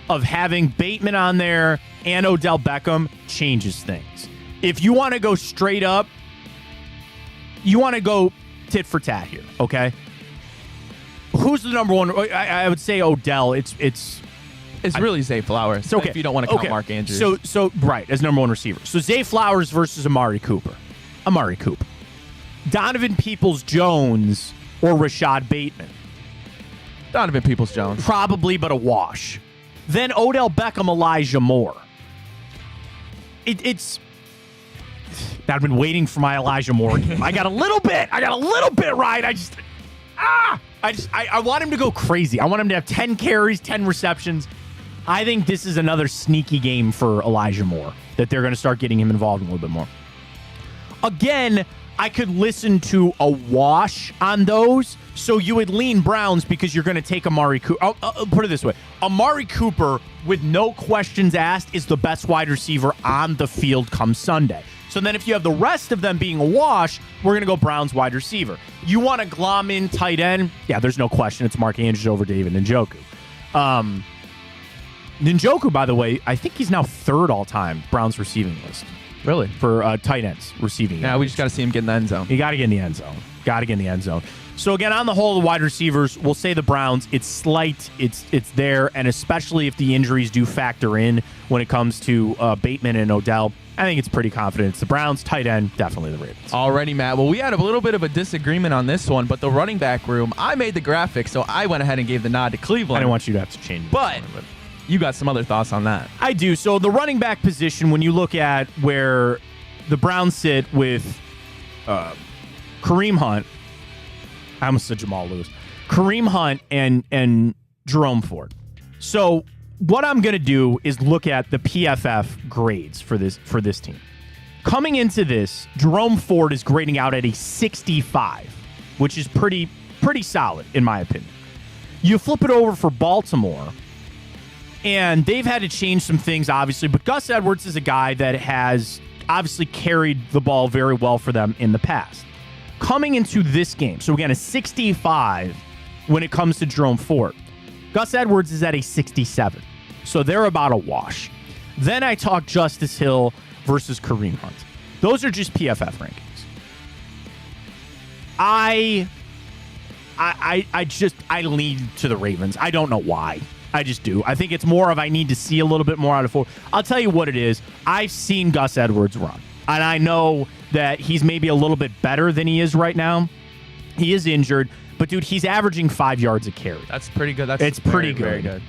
of having Bateman on there and Odell Beckham changes things. If you want to go straight up, you want to go tit for tat here, okay? Who's the number one? I would say Odell. It's really Zay Flowers. Okay. If you don't want to count Mark Andrews. So right, as number one receiver. So Zay Flowers versus Amari Cooper. Donovan Peoples-Jones or Rashad Bateman. Donovan Peoples-Jones. Probably, but a wash. Then Odell Beckham, Elijah Moore. It's... I've been waiting for my Elijah Moore game. I got a little bit right. I want him to go crazy. I want him to have 10 carries, 10 receptions. I think this is another sneaky game for Elijah Moore, that they're going to start getting him involved in a little bit more. Again, I could listen to a wash on those. So you would lean Browns because you're going to take Amari Cooper. I'll put it this way. Amari Cooper, with no questions asked, is the best wide receiver on the field come Sunday. So then if you have the rest of them being a wash, we're going to go Browns wide receiver. You want to glom in tight end? Yeah, there's no question. It's Mark Andrews over David Njoku. Njoku, by the way, I think he's now 3rd all-time Browns receiving list. Really? For tight ends receiving. Yeah, we just got to see him get in the end zone. You got to get in the end zone. So again, on the whole, the wide receivers, we'll say the Browns. It's slight, it's there, and especially if the injuries do factor in when it comes to Bateman and Odell, I think it's pretty confident. It's the Browns, tight end, definitely the Ravens. Alrighty, Matt. Well, we had a little bit of a disagreement on this one, but the running back room, I made the graphic, so I went ahead and gave the nod to Cleveland. I didn't want you to have to change it. But you got some other thoughts on that. I do. So the running back position, when you look at where the Browns sit with Kareem Hunt, I almost said Jamal Lewis, Kareem Hunt and Jerome Ford. So what I'm going to do is look at the PFF grades for this team. Coming into this, Jerome Ford is grading out at a 65, which is pretty solid in my opinion. You flip it over for Baltimore, and they've had to change some things, obviously, but Gus Edwards is a guy that has obviously carried the ball very well for them in the past. Coming into this game, so again, a 65 when it comes to Jerome Ford. Gus Edwards is at a 67. So they're about a wash. Then I talk Justice Hill versus Kareem Hunt. Those are just PFF rankings. I lean to the Ravens. I don't know why. I just do. I think it's more of I need to see a little bit more out of Ford. I'll tell you what it is. I've seen Gus Edwards run. And I know that he's maybe a little bit better than he is right now. He is injured. But, dude, he's averaging 5 yards a carry. That's pretty good. It's pretty good. Very good.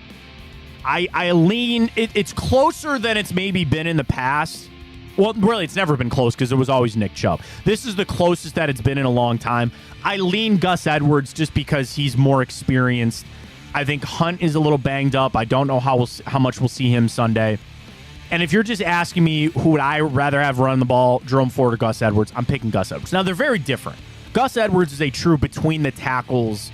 I lean. It's closer than it's maybe been in the past. Well, really, it's never been close because it was always Nick Chubb. This is the closest that it's been in a long time. I lean Gus Edwards just because he's more experienced. I think Hunt is a little banged up. I don't know how much we'll see him Sunday. And if you're just asking me who would I rather have run the ball, Jerome Ford or Gus Edwards, I'm picking Gus Edwards. Now, they're very different. Gus Edwards is a true between the tackles,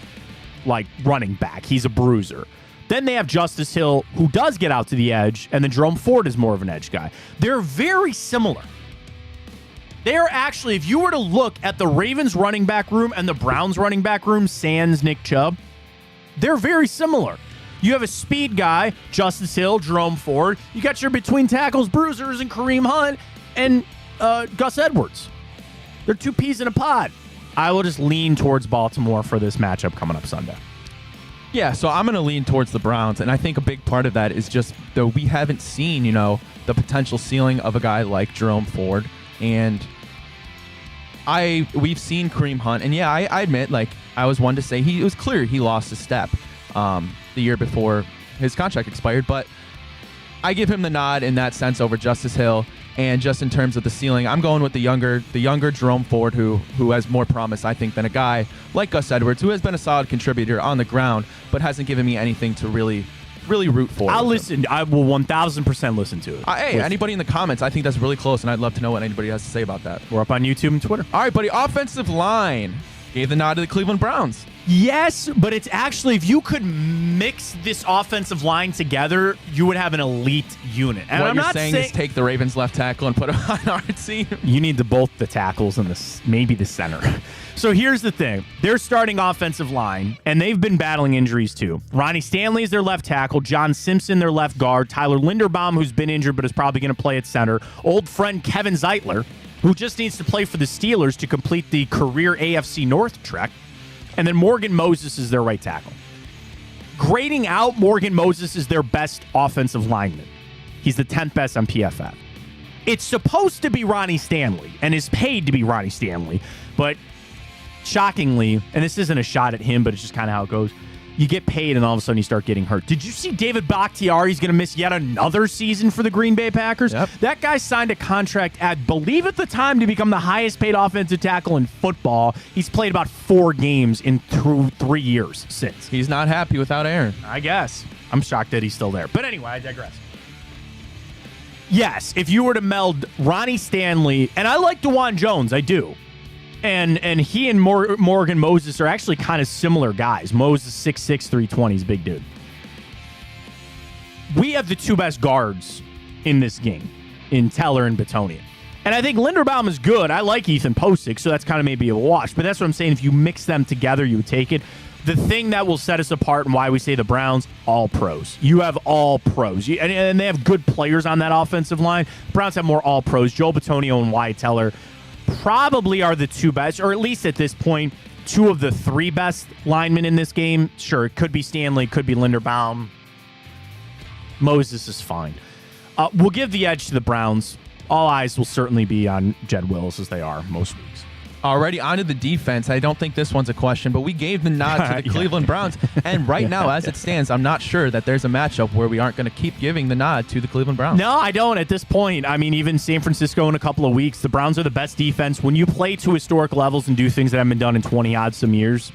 like running back. He's a bruiser. Then they have Justice Hill, who does get out to the edge, and then Jerome Ford is more of an edge guy. They're very similar. They are actually, if you were to look at the Ravens running back room and the Browns running back room, sans Nick Chubb, they're very similar. You have a speed guy, Justice Hill, Jerome Ford. You got your between tackles, bruisers, and Kareem Hunt, and Gus Edwards. They're two peas in a pod. I will just lean towards Baltimore for this matchup coming up Sunday. Yeah, so I'm going to lean towards the Browns, and I think a big part of that is just that we haven't seen, the potential ceiling of a guy like Jerome Ford, and we've seen Kareem Hunt, and yeah, I admit, I was one to say it was clear he lost a step the year before his contract expired, but I give him the nod in that sense over Justice Hill. And just in terms of the ceiling, I'm going with the younger Jerome Ford, who has more promise, I think, than a guy like Gus Edwards, who has been a solid contributor on the ground, but hasn't given me anything to really root for. I'll listen. I will 1,000% listen to it. Hey, anybody in the comments, I think that's really close, and I'd love to know what anybody has to say about that. We're up on YouTube and Twitter. All right, buddy. Offensive line gave the nod to the Cleveland Browns. Yes, but it's actually, if you could mix this offensive line together, you would have an elite unit. And what I'm you're not saying is take the Ravens left tackle and put him on our team. You need both the tackles and maybe the center. So here's the thing. They're starting offensive line, and they've been battling injuries too. Ronnie Stanley is their left tackle. John Simpson, their left guard. Tyler Linderbaum, who's been injured but is probably going to play at center. Old friend Kevin Zeitler, who just needs to play for the Steelers to complete the career AFC North trek. And then Morgan Moses is their right tackle. Grading out, Morgan Moses is their best offensive lineman. He's the 10th best on PFF. It's supposed to be Ronnie Stanley and is paid to be Ronnie Stanley, but shockingly, and this isn't a shot at him, but it's just kind of how it goes, you get paid and all of a sudden you start getting hurt. Did you see David Bakhtiari is going to miss yet another season for the Green Bay Packers? Yep. That guy signed a contract at, believe at the time, to become the highest paid offensive tackle in football. He's played about 4 games in 3 years since. He's not happy without Aaron. I guess. I'm shocked that he's still there. But anyway, I digress. Yes, if you were to meld Ronnie Stanley, and I like DeJuan Jones, I do. And he and Morgan Moses are actually kind of similar guys. Moses 6'6", 320, he's a big dude. We have the 2 best guards in this game, in Teller and Batonia. And I think Linderbaum is good. I like Ethan Posick, so that's kind of maybe a wash. But that's what I'm saying. If you mix them together, you would take it. The thing that will set us apart and why we say the Browns, all pros. You have all pros. And they have good players on that offensive line. The Browns have more all pros. Joel Bitonio and Wyatt Teller probably are the 2 best, or at least at this point, 2 of the 3 best linemen in this game. Sure, it could be Stanley, it could be Linderbaum. Moses is fine. We'll give the edge to the Browns. All eyes will certainly be on Jed Wills, as they are most weeks. Already onto the defense. I don't think this one's a question, but we gave the nod to the Cleveland Browns. And right now, as it stands, I'm not sure that there's a matchup where we aren't going to keep giving the nod to the Cleveland Browns. No, I don't at this point. I mean, even San Francisco in a couple of weeks, the Browns are the best defense. When you play to historic levels and do things that haven't been done in 20-odd some years,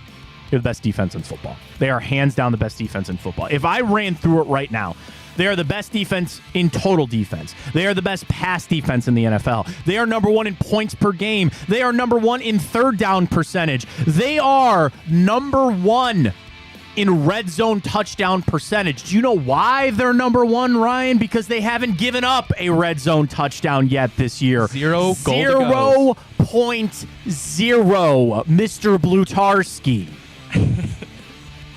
you're the best defense in football. They are hands down the best defense in football. If I ran through it right now, they are the best defense in total defense. They are the best pass defense in the NFL. They are number 1 in points per game. They are number 1 in third down percentage. They are number 1 in red zone touchdown percentage. Do you know why they're number 1, Ryan? Because they haven't given up a red zone touchdown yet this year. 0.0, Mr. Blutarski.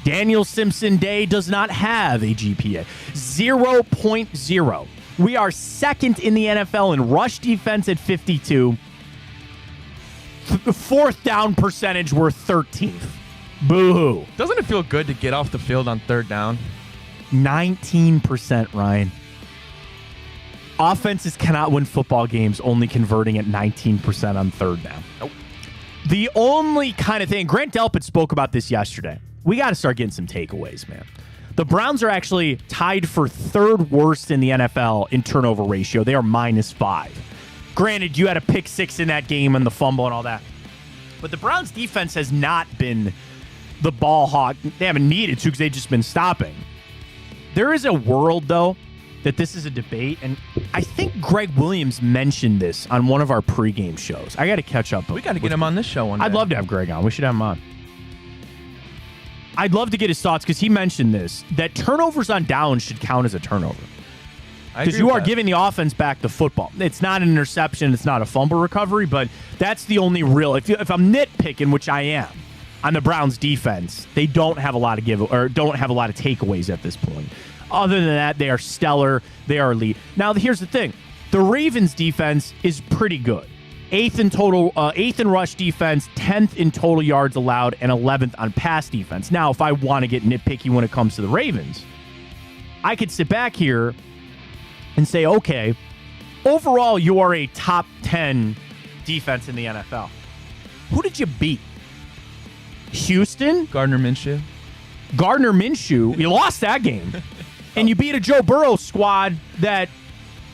Daniel Simpson Day does not have a GPA. 0.0. We are second in the NFL in rush defense at 52. Fourth down percentage, we're 13th. Boo-hoo. Doesn't it feel good to get off the field on third down? 19%, Ryan. Offenses cannot win football games only converting at 19% on third down. Nope. The only kind of thing, Grant Delpit spoke about this yesterday. We got to start getting some takeaways, man. The Browns are actually tied for third worst in the NFL in turnover ratio. They are -5. Granted, you had a pick 6 in that game and the fumble and all that. But the Browns defense has not been the ball hawk. They haven't needed to because they've just been stopping. There is a world, though, that this is a debate, and I think Greg Williams mentioned this on one of our pregame shows. I got to catch up. We got to get him on this show one day. I'd love to have Greg on. We should have him on. I'd love to get his thoughts because he mentioned this, that turnovers on downs should count as a turnover. Because you are giving the offense back the football. It's not an interception. It's not a fumble recovery, but that's the only real. If I'm nitpicking, which I am, on the Browns defense, they don't have a lot of don't have a lot of takeaways at this point. Other than that, they are stellar. They are elite. Now, here's the thing: the Ravens defense is pretty good. 8th in rush defense, 10th in total yards allowed, and 11th on pass defense. Now, if I want to get nitpicky when it comes to the Ravens, I could sit back here and say, okay, overall, you are a top 10 defense in the NFL. Who did you beat? Houston? Gardner Minshew. You lost that game. And you beat a Joe Burrow squad that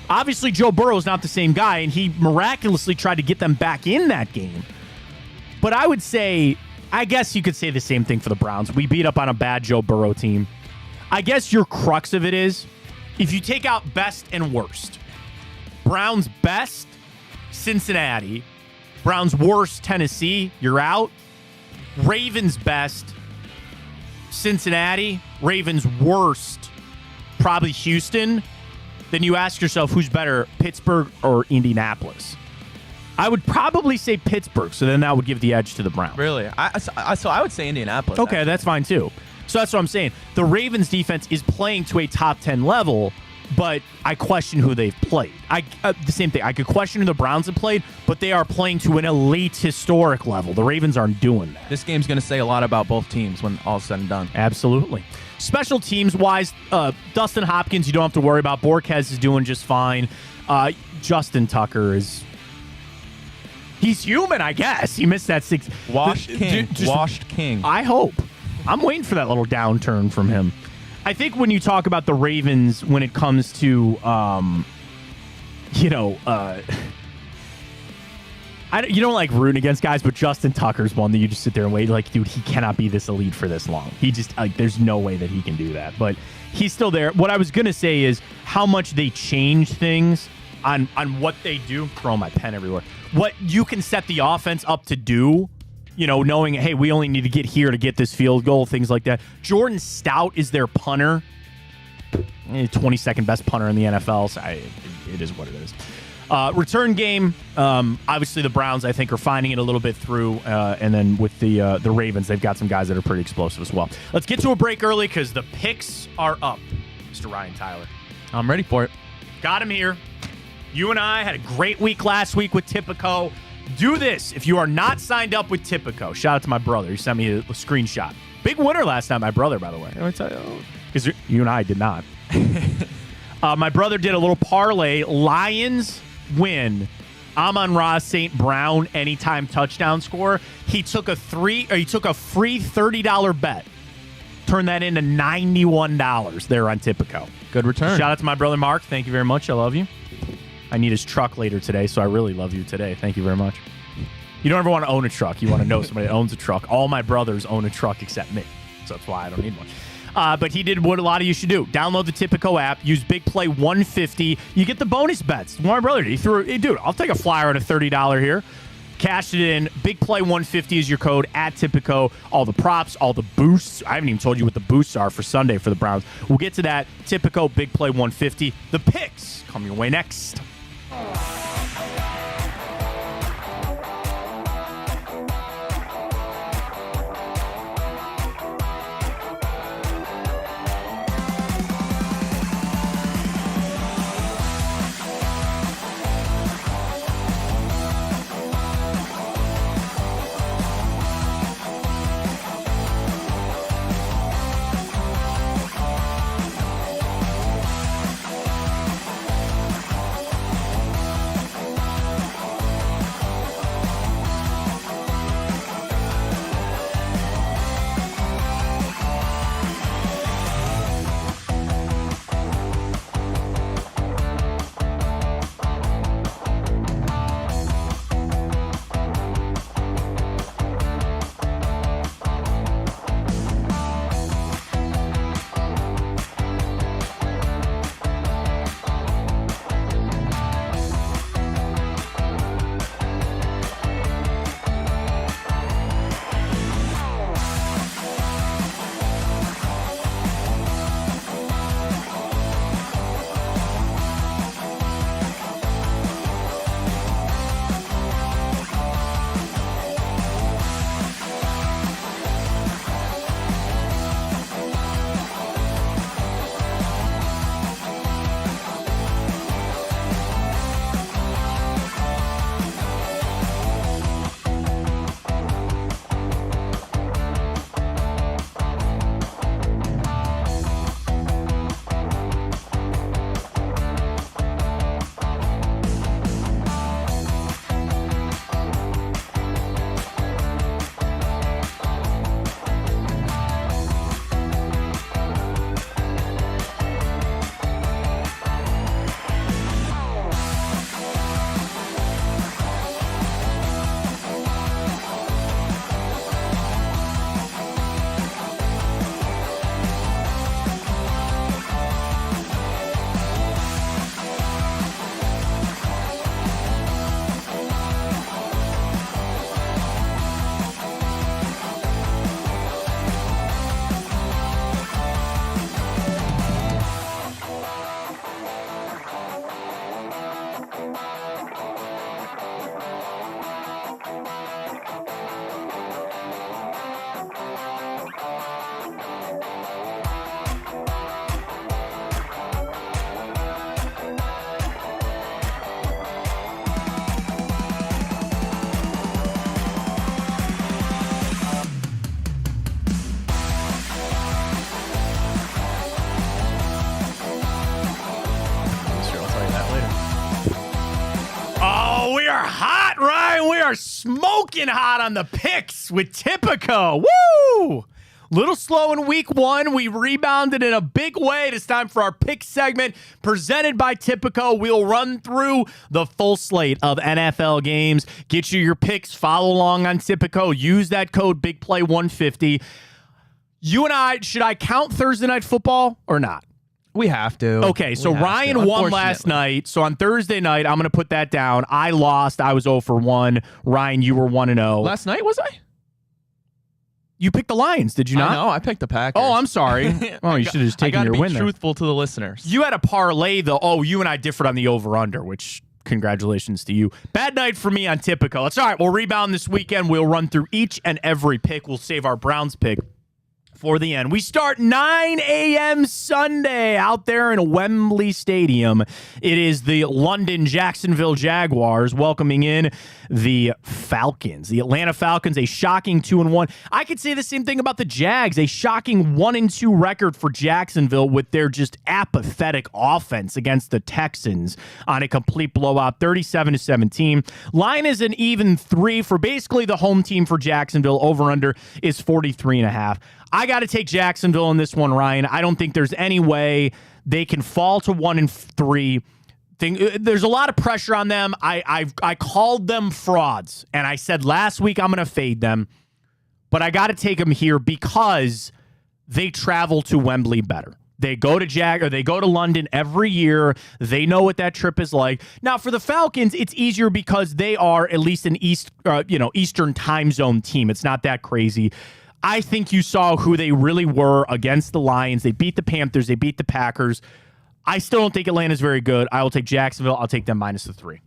obviously Joe Burrow is not the same guy, and he miraculously tried to get them back in that game. But I would say, I guess you could say the same thing for the Browns. We beat up on a bad Joe Burrow team. I guess your crux of it is, if you take out best and worst, Browns best, Cincinnati. Browns worst, Tennessee. You're out. Ravens best, Cincinnati. Ravens worst, probably Houston. Then you ask yourself, who's better, Pittsburgh or Indianapolis? I would probably say Pittsburgh, so then that would give the edge to the Browns. Really? So I would say Indianapolis. Okay, actually. that's fine too. So that's what I'm saying. The Ravens defense is playing to a top 10 level, but I question who they've played. The same thing. I could question who the Browns have played, but they are playing to an elite historic level. The Ravens aren't doing that. This game's going to say a lot about both teams when all's said and done. Absolutely. Special teams-wise, Dustin Hopkins, you don't have to worry about. Borquez is doing just fine. Justin Tucker is... He's human, I guess. He missed that 6... Washed king. I hope. I'm waiting for that little downturn from him. I think when you talk about the Ravens, when it comes to, you don't like rooting against guys, but Justin Tucker's one that you just sit there and wait. Like, dude, he cannot be this elite for this long. He just, there's no way that he can do that. But he's still there. What I was going to say is how much they change things on what they do. Throwing my pen everywhere. What you can set the offense up to do. You know, knowing, hey, we only need to get here to get this field goal, things like that. Jordan Stout is their punter. 22nd best punter in the NFL. So it is what it is. Return game, obviously the Browns, I think, are finding it a little bit through. And then with the Ravens, they've got some guys that are pretty explosive as well. Let's get to a break early because the picks are up, Mr. Ryan Tyler. I'm ready for it. Got him here. You and I had a great week last week with Tipico. Do this if you are not signed up with Tipico. Shout out to my brother. He sent me a screenshot. Big winner last night, my brother, by the way. Because you and I did not. My brother did a little parlay. Lions win. Amon-Ra St. Brown anytime touchdown score. He took a free $30 bet. Turned that into $91 there on Tipico. Good return. Shout out to my brother Mark. Thank you very much. I love you. I need his truck later today, so I really love you today. Thank you very much. You don't ever want to own a truck. You want to know somebody that owns a truck. All my brothers own a truck except me, so that's why I don't need one. But he did what a lot of you should do. Download the Tipico app. Use Big Play 150. You get the bonus bets. My brother did. He threw, hey, dude, I'll take a flyer at a $30 here. Cashed it in. Big Play 150 is your code at Tipico. All the props, all the boosts. I haven't even told you what the boosts are for Sunday for the Browns. We'll get to that. Tipico, Big Play 150. The picks come your way next. are smoking hot on the picks with Tipico. Woo! Little slow in week one. We rebounded in a big way. It is time for our pick segment presented by Tipico. We'll run through the full slate of NFL games. Get you your picks. Follow along on Tipico. Use that code BIGPLAY150. You and I, should I count Thursday Night Football or not? We have to. Okay, so Ryan won last night. So on Thursday night, I'm going to put that down. I lost. I was 0 for 1. Ryan, you were 1-0. Last night, was I? You picked the Lions, did you not? No, I picked the Packers. Oh, I'm sorry. Oh, you should have just taken your win. I got to be truthful to the listeners. You had a parlay, though. Oh, you and I differed on the over-under, which congratulations to you. Bad night for me on Tipico. It's all right. We'll rebound this weekend. We'll run through each and every pick. We'll save our Browns pick for the end. We start 9 a.m. Sunday out there in Wembley Stadium. It is the London Jacksonville Jaguars welcoming in the Falcons. The Atlanta Falcons, a shocking 2-1. I could say the same thing about the Jags, a shocking 1-2 record for Jacksonville with their just apathetic offense against the Texans on a complete blowout, 37-17. Line is an even 3 for basically the home team for Jacksonville. Over-under is 43.5. I got to take Jacksonville in this one, Ryan. I don't think there's any way they can fall to 1-3. There's a lot of pressure on them. I called them frauds, and I said last week I'm going to fade them, but I got to take them here because they travel to Wembley better. They go to they go to London every year. They know what that trip is like. Now, for the Falcons, it's easier because they are at least an Eastern time zone team. It's not that crazy. I think you saw who they really were against the Lions. They beat the Panthers. They beat the Packers. I still don't think Atlanta's very good. I will take Jacksonville. I'll take them -3.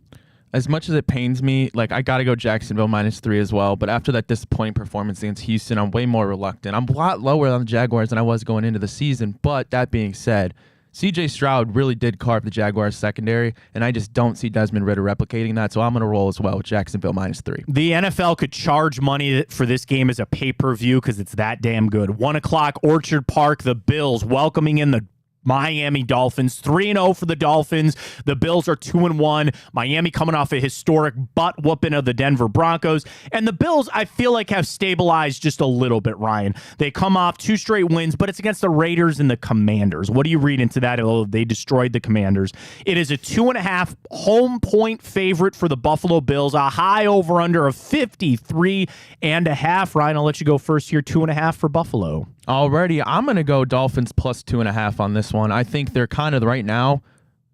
As much as it pains me, I got to go Jacksonville -3 as well. But after that disappointing performance against Houston, I'm way more reluctant. I'm a lot lower on the Jaguars than I was going into the season. But that being said, C.J. Stroud really did carve the Jaguars secondary, and I just don't see Desmond Ridder replicating that, so I'm going to roll as well with Jacksonville -3. The NFL could charge money for this game as a pay-per-view because it's that damn good. 1 o'clock, Orchard Park, the Bills welcoming in the Miami Dolphins, 3-0 for the Dolphins. The Bills are 2-1. Miami coming off a historic butt whooping of the Denver Broncos. And the Bills, I feel like, have stabilized just a little bit, Ryan. They come off 2 straight wins, but it's against the Raiders and the Commanders. What do you read into that? Oh, they destroyed the Commanders. It is a 2.5 home point favorite for the Buffalo Bills, a high over-under of 53.5. Ryan, I'll let you go first here. 2.5 for Buffalo. Already, I'm going to go Dolphins +2.5 on this one. I think they're kind of, right now,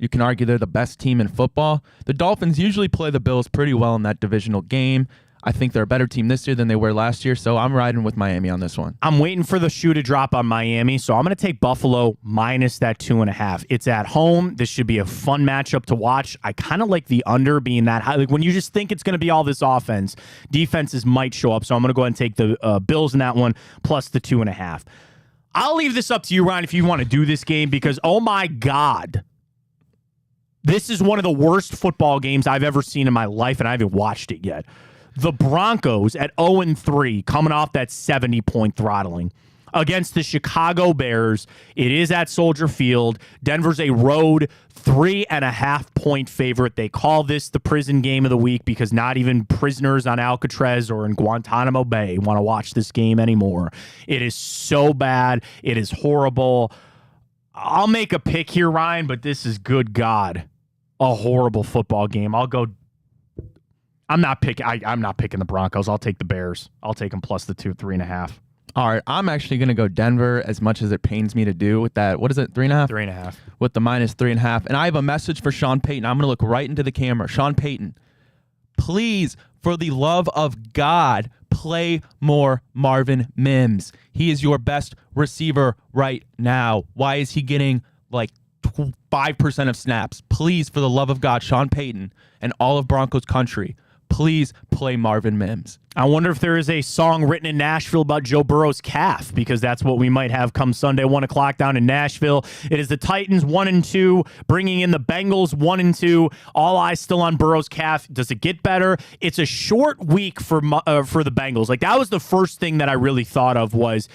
you can argue they're the best team in football. The Dolphins usually play the Bills pretty well in that divisional game. I think they're a better team this year than they were last year, so I'm riding with Miami on this one. I'm waiting for the shoe to drop on Miami, so I'm going to take Buffalo minus that 2.5. It's at home. This should be a fun matchup to watch. I kind of like the under being that high. Like when you just think it's going to be all this offense, defenses might show up, so I'm going to go ahead and take the Bills in that one plus the 2.5. I'll leave this up to you, Ryan, if you want to do this game, because, oh my God, this is one of the worst football games I've ever seen in my life, and I haven't watched it yet. The Broncos at 0-3, coming off that 70-point throttling against the Chicago Bears. It is at Soldier Field. Denver's a road 3.5-point favorite. They call this the prison game of the week because not even prisoners on Alcatraz or in Guantanamo Bay want to watch this game anymore. It is so bad. It is horrible. I'll make a pick here, Ryan, but this is, good God, a horrible football game. I'll go. I'm not picking the Broncos. I'll take the Bears. I'll take them plus the 3.5. All right, I'm actually going to go Denver, as much as it pains me to do with that. What is it, 3.5? 3.5. With the -3.5. And I have a message for Sean Payton. I'm going to look right into the camera. Sean Payton, please, for the love of God, play more Marvin Mims. He is your best receiver right now. Why is he getting like 5% of snaps? Please, for the love of God, Sean Payton and all of Broncos country, please play Marvin Mims. I wonder if there is a song written in Nashville about Joe Burrow's calf, because that's what we might have come Sunday, 1 o'clock down in Nashville. It is the Titans 1-2, bringing in the Bengals 1-2. All eyes still on Burrow's calf. Does it get better? It's a short week for the Bengals. Like, that was the first thing that I really thought of, was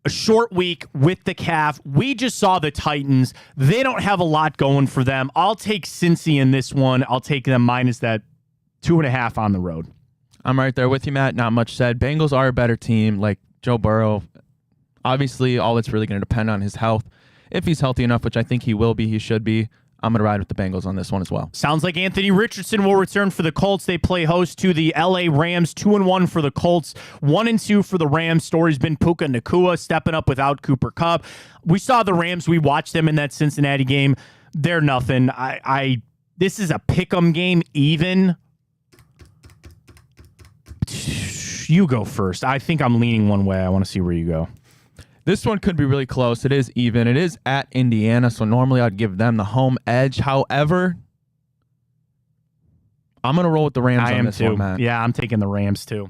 a short week with the calf. We just saw the Titans. They don't have a lot going for them. I'll take Cincy in this one. I'll take them minus that 2.5 on the road. I'm right there with you, Matt. Not much said. Bengals are a better team. Like Joe Burrow, obviously, all it's really going to depend on his health. If he's healthy enough, which I think he will be, he should be. I'm going to ride with the Bengals on this one as well. Sounds like Anthony Richardson will return for the Colts. They play host to the LA Rams, 2-1 for the Colts, 1-2 for the Rams. Story's been Puka Nacua stepping up without Cooper Kupp. We saw the Rams. We watched them in that Cincinnati game. They're nothing. This is a pick'em game, even. You go first. I think I'm leaning one way. I want to see where you go. This one could be really close. It is even. It is at Indiana, so normally I'd give them the home edge. However, I'm going to roll with the Rams on this one, Matt. Yeah, I'm taking the Rams, too.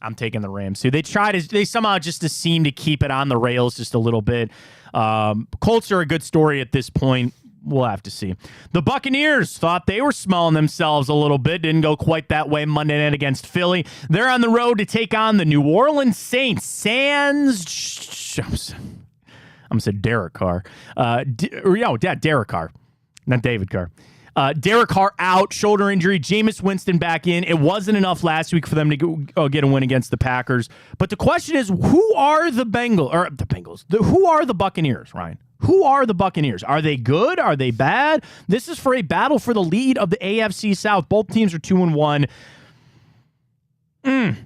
They somehow just seem to keep it on the rails just a little bit. Colts are a good story at this point. We'll have to see. The Buccaneers thought they were smelling themselves a little bit. Didn't go quite that way Monday night against Philly. They're on the road to take on the New Orleans Saints. I'm going to say Derek Carr. Derek Carr. Not David Carr. Derek Carr out, shoulder injury. Jameis Winston back in. It wasn't enough last week for them to get a win against the Packers. But the question is, who are the Bengals? Who are the Buccaneers, Ryan? Who are the Buccaneers? Are they good? Are they bad? This is for a battle for the lead of the AFC South. Both teams are 2-1. I'm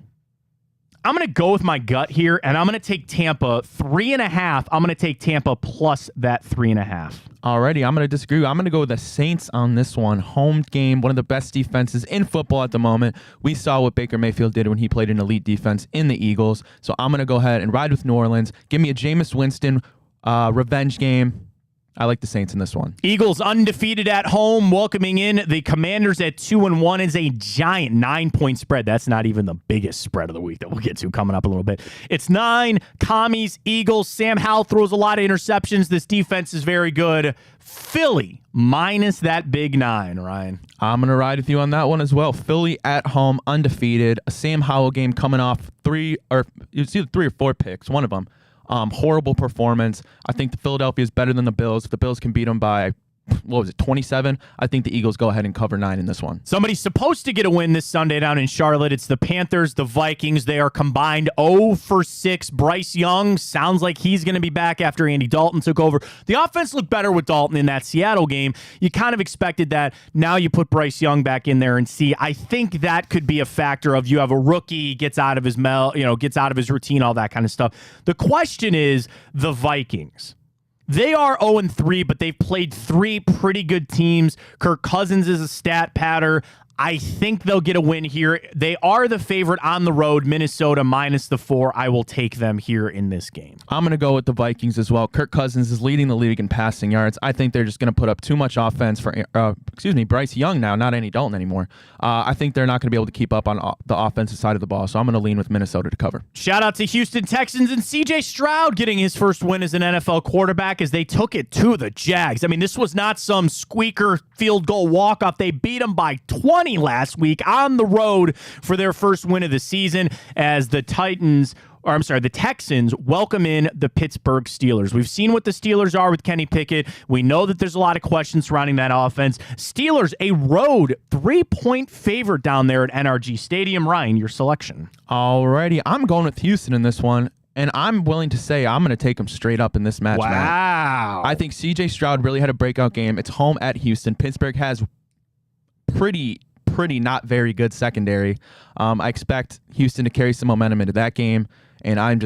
going to go with my gut here, and I'm going to take Tampa 3.5. I'm going to take Tampa plus that 3.5. Alrighty, I'm going to disagree. I'm going to go with the Saints on this one. Home game, one of the best defenses in football at the moment. We saw what Baker Mayfield did when he played an elite defense in the Eagles. So I'm going to go ahead and ride with New Orleans. Give me a Jameis Winston revenge game. I like the Saints in this one. Eagles undefeated at home, welcoming in the Commanders at 2-1. Is a giant 9-point spread. That's not even the biggest spread of the week that we'll get to coming up a little bit. It's 9. Commies, Eagles. Sam Howell throws a lot of interceptions. This defense is very good. Philly minus that big 9, Ryan. I'm going to ride with you on that one as well. Philly at home, undefeated. A Sam Howell game coming off 3 or 4 picks, one of them. Horrible performance. I think the Philadelphia is better than the Bills. If the Bills can beat them by, 27? I think the Eagles go ahead and cover 9 in this one. Somebody's supposed to get a win this Sunday down in Charlotte. It's the Panthers, the Vikings. They are combined 0-for-6. Bryce Young sounds like he's going to be back after Andy Dalton took over. The offense looked better with Dalton in that Seattle game. You kind of expected that. Now you put Bryce Young back in there and see. I think that could be a factor of you have a rookie, gets out of his gets out of his routine, all that kind of stuff. The question is the Vikings. They are 0-3, but they've played 3 pretty good teams. Kirk Cousins is a stat patter. I think they'll get a win here. They are the favorite on the road, Minnesota minus the 4. I will take them here in this game. I'm going to go with the Vikings as well. Kirk Cousins is leading the league in passing yards. I think they're just going to put up too much offense for Bryce Young now, not Andy Dalton anymore. I think they're not going to be able to keep up on the offensive side of the ball, so I'm going to lean with Minnesota to cover. Shout out to Houston Texans and C.J. Stroud getting his first win as an NFL quarterback as they took it to the Jags. I mean, this was not some squeaker field goal walk-off. They beat them by 20 last week on the road for their first win of the season as the Texans welcome in the Pittsburgh Steelers. We've seen what the Steelers are with Kenny Pickett. We know that there's a lot of questions surrounding that offense. Steelers, a road 3-point favorite down there at NRG Stadium. Ryan, your selection. Alrighty, I'm going with Houston in this one. And I'm willing to say I'm going to take them straight up in this match. Wow. Matt. I think C.J. Stroud really had a breakout game. It's home at Houston. Pittsburgh has pretty not very good secondary. I expect Houston to carry some momentum into that game, and I'm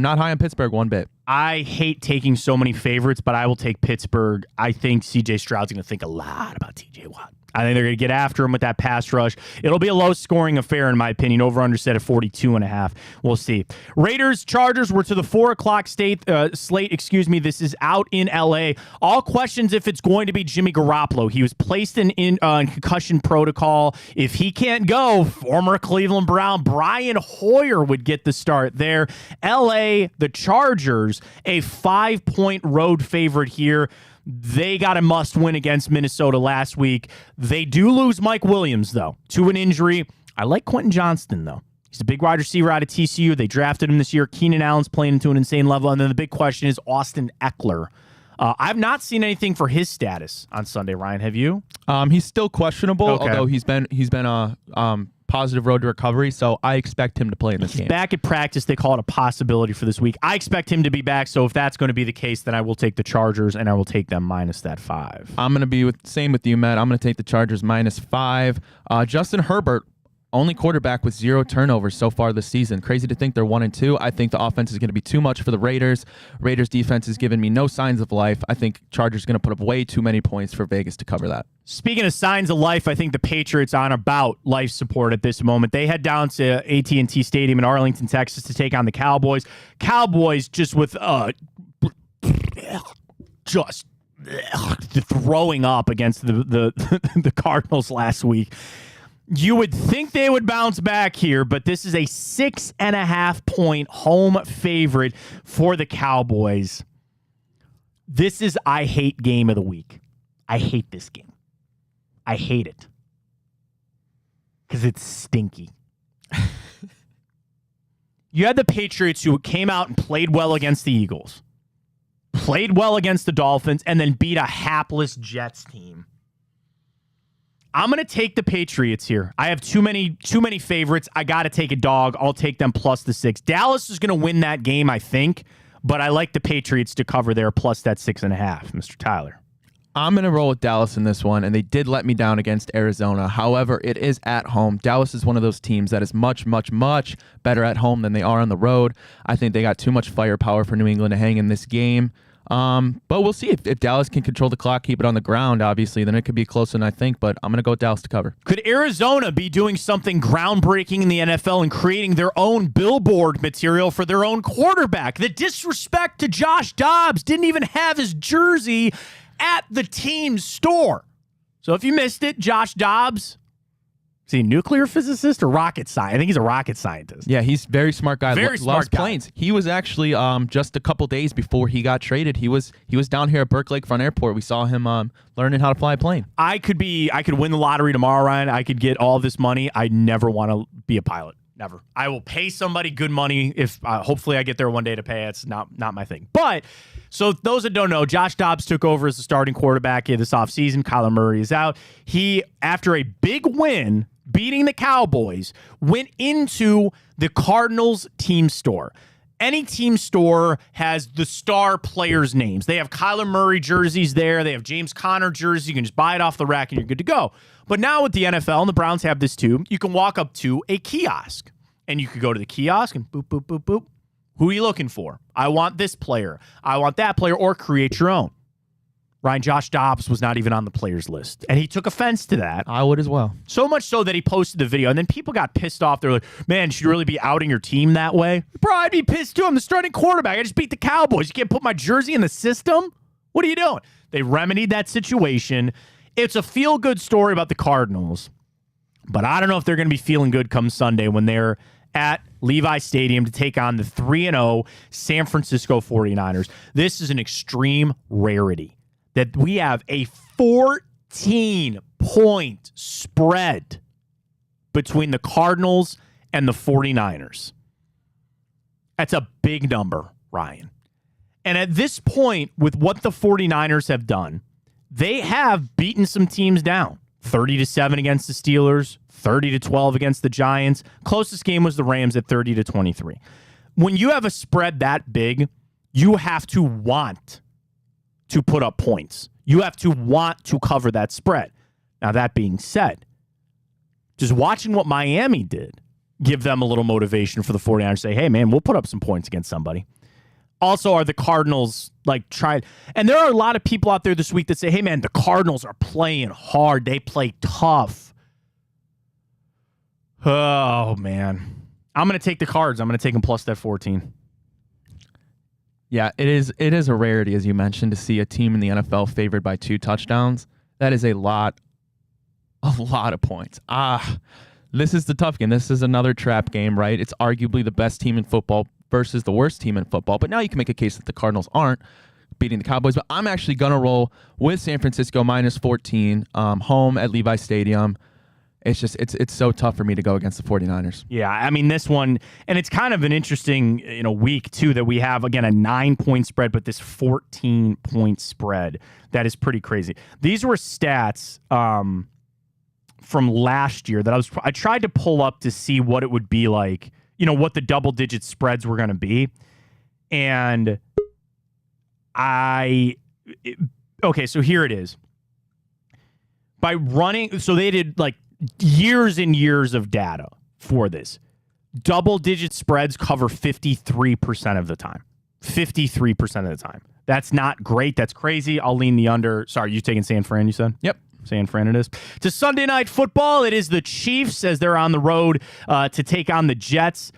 not high on Pittsburgh one bit. I hate taking so many favorites, but I will take Pittsburgh. I think C.J. Stroud's going to think a lot about T.J. Watt. I think they're going to get after him with that pass rush. It'll be a low-scoring affair, in my opinion. Over-under set at 42.5. We'll see. Raiders, Chargers, we're to the 4 o'clock slate. This is out in L.A. All questions if it's going to be Jimmy Garoppolo. He was placed in concussion protocol. If he can't go, former Cleveland Brown Brian Hoyer would get the start there. L.A., the Chargers, a 5-point road favorite here. They got a must-win against Minnesota last week. They do lose Mike Williams, though, to an injury. I like Quentin Johnston, though. He's a big wide receiver out of TCU. They drafted him this year. Keenan Allen's playing to an insane level. And then the big question is Austin Eckler. I've not seen anything for his status on Sunday, Ryan. Have you? He's still questionable, okay. Although he's been positive road to recovery, so I expect him to play in this game. Back at practice, they call it a possibility for this week. I expect him to be back, so if that's going to be the case, then I will take the Chargers, and I will take them minus that 5. I'm going to be same with you, Matt. I'm going to take the Chargers minus 5. Justin Herbert, only quarterback with 0 turnovers so far this season. Crazy to think they're 1-2. I think the offense is going to be too much for the Raiders. Raiders defense has given me no signs of life. I think Chargers going to put up way too many points for Vegas to cover that. Speaking of signs of life, I think the Patriots on about life support at this moment. They head down to AT&T Stadium in Arlington, Texas to take on the Cowboys. Cowboys just with just throwing up against the Cardinals last week. You would think they would bounce back here, but this is a 6.5-point home favorite for the Cowboys. This is I hate game of the week. I hate this game. I hate it. Because it's stinky. You had the Patriots who came out and played well against the Eagles, played well against the Dolphins, and then beat a hapless Jets team. I'm going to take the Patriots here. I have too many favorites. I got to take a dog. I'll take them plus the 6. Dallas is going to win that game, I think, but I like the Patriots to cover there plus that 6.5. Mr. Tyler. I'm going to roll with Dallas in this one, and they did let me down against Arizona. However, it is at home. Dallas is one of those teams that is much, much, much better at home than they are on the road. I think they got too much firepower for New England to hang in this game. But we'll see if Dallas can control the clock, keep it on the ground, obviously, then it could be closer than I think, but I'm going to go with Dallas to cover. Could Arizona be doing something groundbreaking in the NFL and creating their own billboard material for their own quarterback? The disrespect to Josh Dobbs, didn't even have his jersey at the team's store. So if you missed it, Josh Dobbs, is he a nuclear physicist or rocket scientist? I think he's a rocket scientist. Yeah, he's a very smart guy. Very Loves smart guy. planes. He was actually just a couple days before he got traded. He was down here at Burke Lakefront Airport. We saw him learning how to fly a plane. I could win the lottery tomorrow, Ryan. I could get all this money. I never want to be a pilot. Never. I will pay somebody good money if hopefully I get there one day to pay. It's not my thing. But so those that don't know, Josh Dobbs took over as the starting quarterback this offseason. Kyler Murray is out. He, after a big win, beating the Cowboys, went into the Cardinals team store. Any team store has the star players' names. They have Kyler Murray jerseys there. They have James Conner jerseys. You can just buy it off the rack and you're good to go. But now with the NFL, and the Browns have this too, you can walk up to a kiosk and you could go to the kiosk and boop, boop, boop, boop. Who are you looking for? I want this player. I want that player, or create your own. Ryan, Josh Dobbs was not even on the players list, and he took offense to that. I would as well. So much so that he posted the video, and then people got pissed off. They're like, man, should you really be outing your team that way? Bro, I'd be pissed too. I'm the starting quarterback. I just beat the Cowboys. You can't put my jersey in the system? What are you doing? They remedied that situation. It's a feel-good story about the Cardinals, but I don't know if they're going to be feeling good come Sunday when they're at Levi Stadium to take on the 3-0 San Francisco 49ers. This is an extreme rarity that we have a 14-point spread between the Cardinals and the 49ers. That's a big number, Ryan. And at this point, with what the 49ers have done, they have beaten some teams down. 30-7 against the Steelers, 30-12 against the Giants. Closest game was the Rams at 30-23. When you have a spread that big, you have to want to put up points. You have to want to cover that spread. Now, that being said, just watching what Miami did, give them a little motivation for the 49ers. Say, hey, man, we'll put up some points against somebody. Also, are the Cardinals trying? And there are a lot of people out there this week that say, hey, man, the Cardinals are playing hard. They play tough. Oh, man. I'm going to take the Cards. I'm going to take them plus that 14. Yeah, it is a rarity, as you mentioned, to see a team in the NFL favored by 2 touchdowns. That is a lot of points. This is the tough game. This is another trap game, right? It's arguably the best team in football versus the worst team in football. But now you can make a case that the Cardinals aren't beating the Cowboys. But I'm actually going to roll with San Francisco minus 14, home at Levi Stadium. It's just, it's so tough for me to go against the 49ers. Yeah, I mean, this one, and it's kind of an interesting week, too, that we have, again, a 9-point spread, but this 14-point spread. That is pretty crazy. These were stats from last year that I tried to pull up to see what it would be like, what the double-digit spreads were going to be. And okay, so here it is. By running, so they did like years and years of data for this. Double-digit spreads cover 53% of the time. 53% of the time. That's not great. That's crazy. I'll lean the under. Sorry, you taking San Fran, you said? Yep. San Fran it is. To Sunday Night Football, it is the Chiefs as they're on the road to take on the Jets.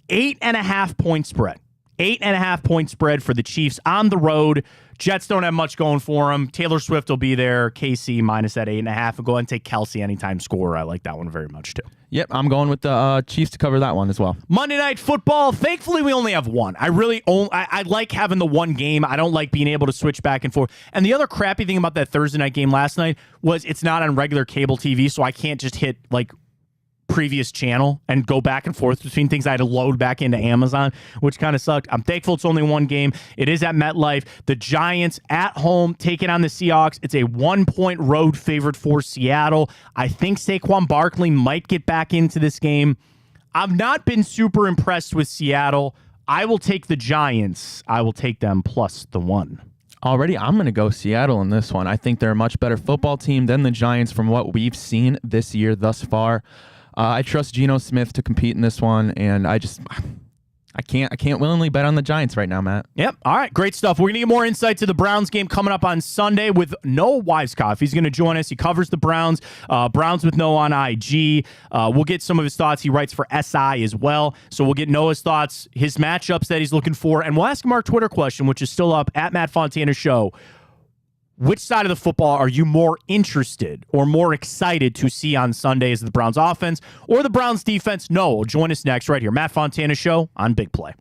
8.5 point spread. 8.5 point spread for the Chiefs on the road. Jets don't have much going for them. Taylor Swift will be there. KC minus that 8.5. And go ahead and take Kelsey anytime scorer. I like that one very much too. Yep, I'm going with the Chiefs to cover that one as well. Monday Night Football. Thankfully, we only have one. I like having the one game. I don't like being able to switch back and forth. And the other crappy thing about that Thursday night game last night was it's not on regular cable TV, so I can't just hit like previous channel and go back and forth between things. I had to load back into Amazon, which kind of sucked. I'm thankful it's only one game. It is at MetLife. The Giants at home taking on the Seahawks. It's a 1-point road favorite for Seattle. I think Saquon Barkley might get back into this game. I've not been super impressed with Seattle. I will take the Giants. I will take them plus the 1. Already, I'm going to go Seattle in this one. I think they're a much better football team than the Giants from what we've seen this year thus far. I trust Geno Smith to compete in this one, and I can't willingly bet on the Giants right now, Matt. Yep. All right. Great stuff. We're going to get more insight to the Browns game coming up on Sunday with Noah Weiskopf. He's going to join us. He covers the Browns. Browns with Noah on IG. We'll get some of his thoughts. He writes for SI as well. So we'll get Noah's thoughts, his matchups that he's looking for, and we'll ask him our Twitter question, which is still up at Matt Fontana Show. Which side of the football are you more interested or more excited to see on Sunday? Is it the Browns offense or the Browns defense? No, join us next right here. Matt Fontana Show on Big Play.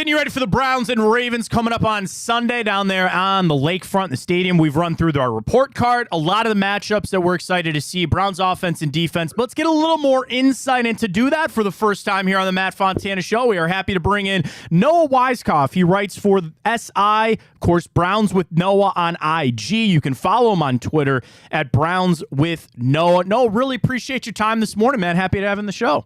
Getting you ready for the Browns and Ravens coming up on Sunday down there on the lakefront in the stadium. We've run through our report card, a lot of the matchups that we're excited to see, Browns offense and defense. But let's get a little more insight into do that for the first time here on the Matt Fontana Show. We are happy to bring in Noah Weiskopf. He writes for SI, of course, Browns with Noah on IG. You can follow him on Twitter at Browns with Noah. Noah, really appreciate your time this morning, man. Happy to have you on the show.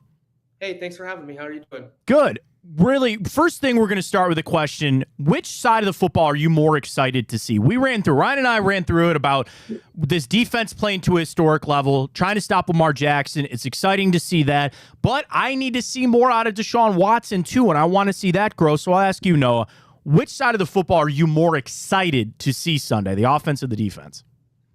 Hey, thanks for having me. How are you doing? Good. Really, first thing, we're going to start with a question. Which side of the football are you more excited to see? Ryan and I ran through it about this defense playing to a historic level, trying to stop Lamar Jackson. It's exciting to see that, but I need to see more out of Deshaun Watson too, and I want to see that grow. So I'll ask you, Noah, which side of the football are you more excited to see Sunday, the offense or the defense?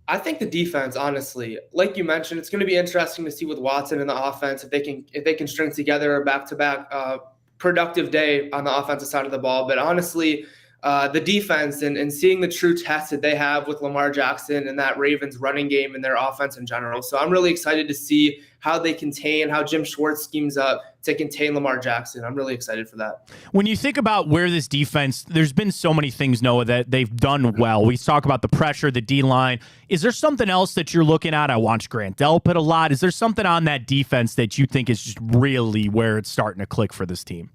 I think the defense, honestly, like you mentioned, it's going to be interesting to see with Watson and the offense if they can string together a back-to-back productive day on the offensive side of the ball. But honestly, the defense and seeing the true test that they have with Lamar Jackson and that Ravens running game and their offense in general. So I'm really excited to see how Jim Schwartz schemes up to contain Lamar Jackson. I'm really excited for that. When you think about where this defense, there's been so many things, Noah, that they've done well. We talk about the pressure, the D-line. Is there something else that you're looking at? I watch Grant Delpit a lot. Is there something on that defense that you think is just really where it's starting to click for this team?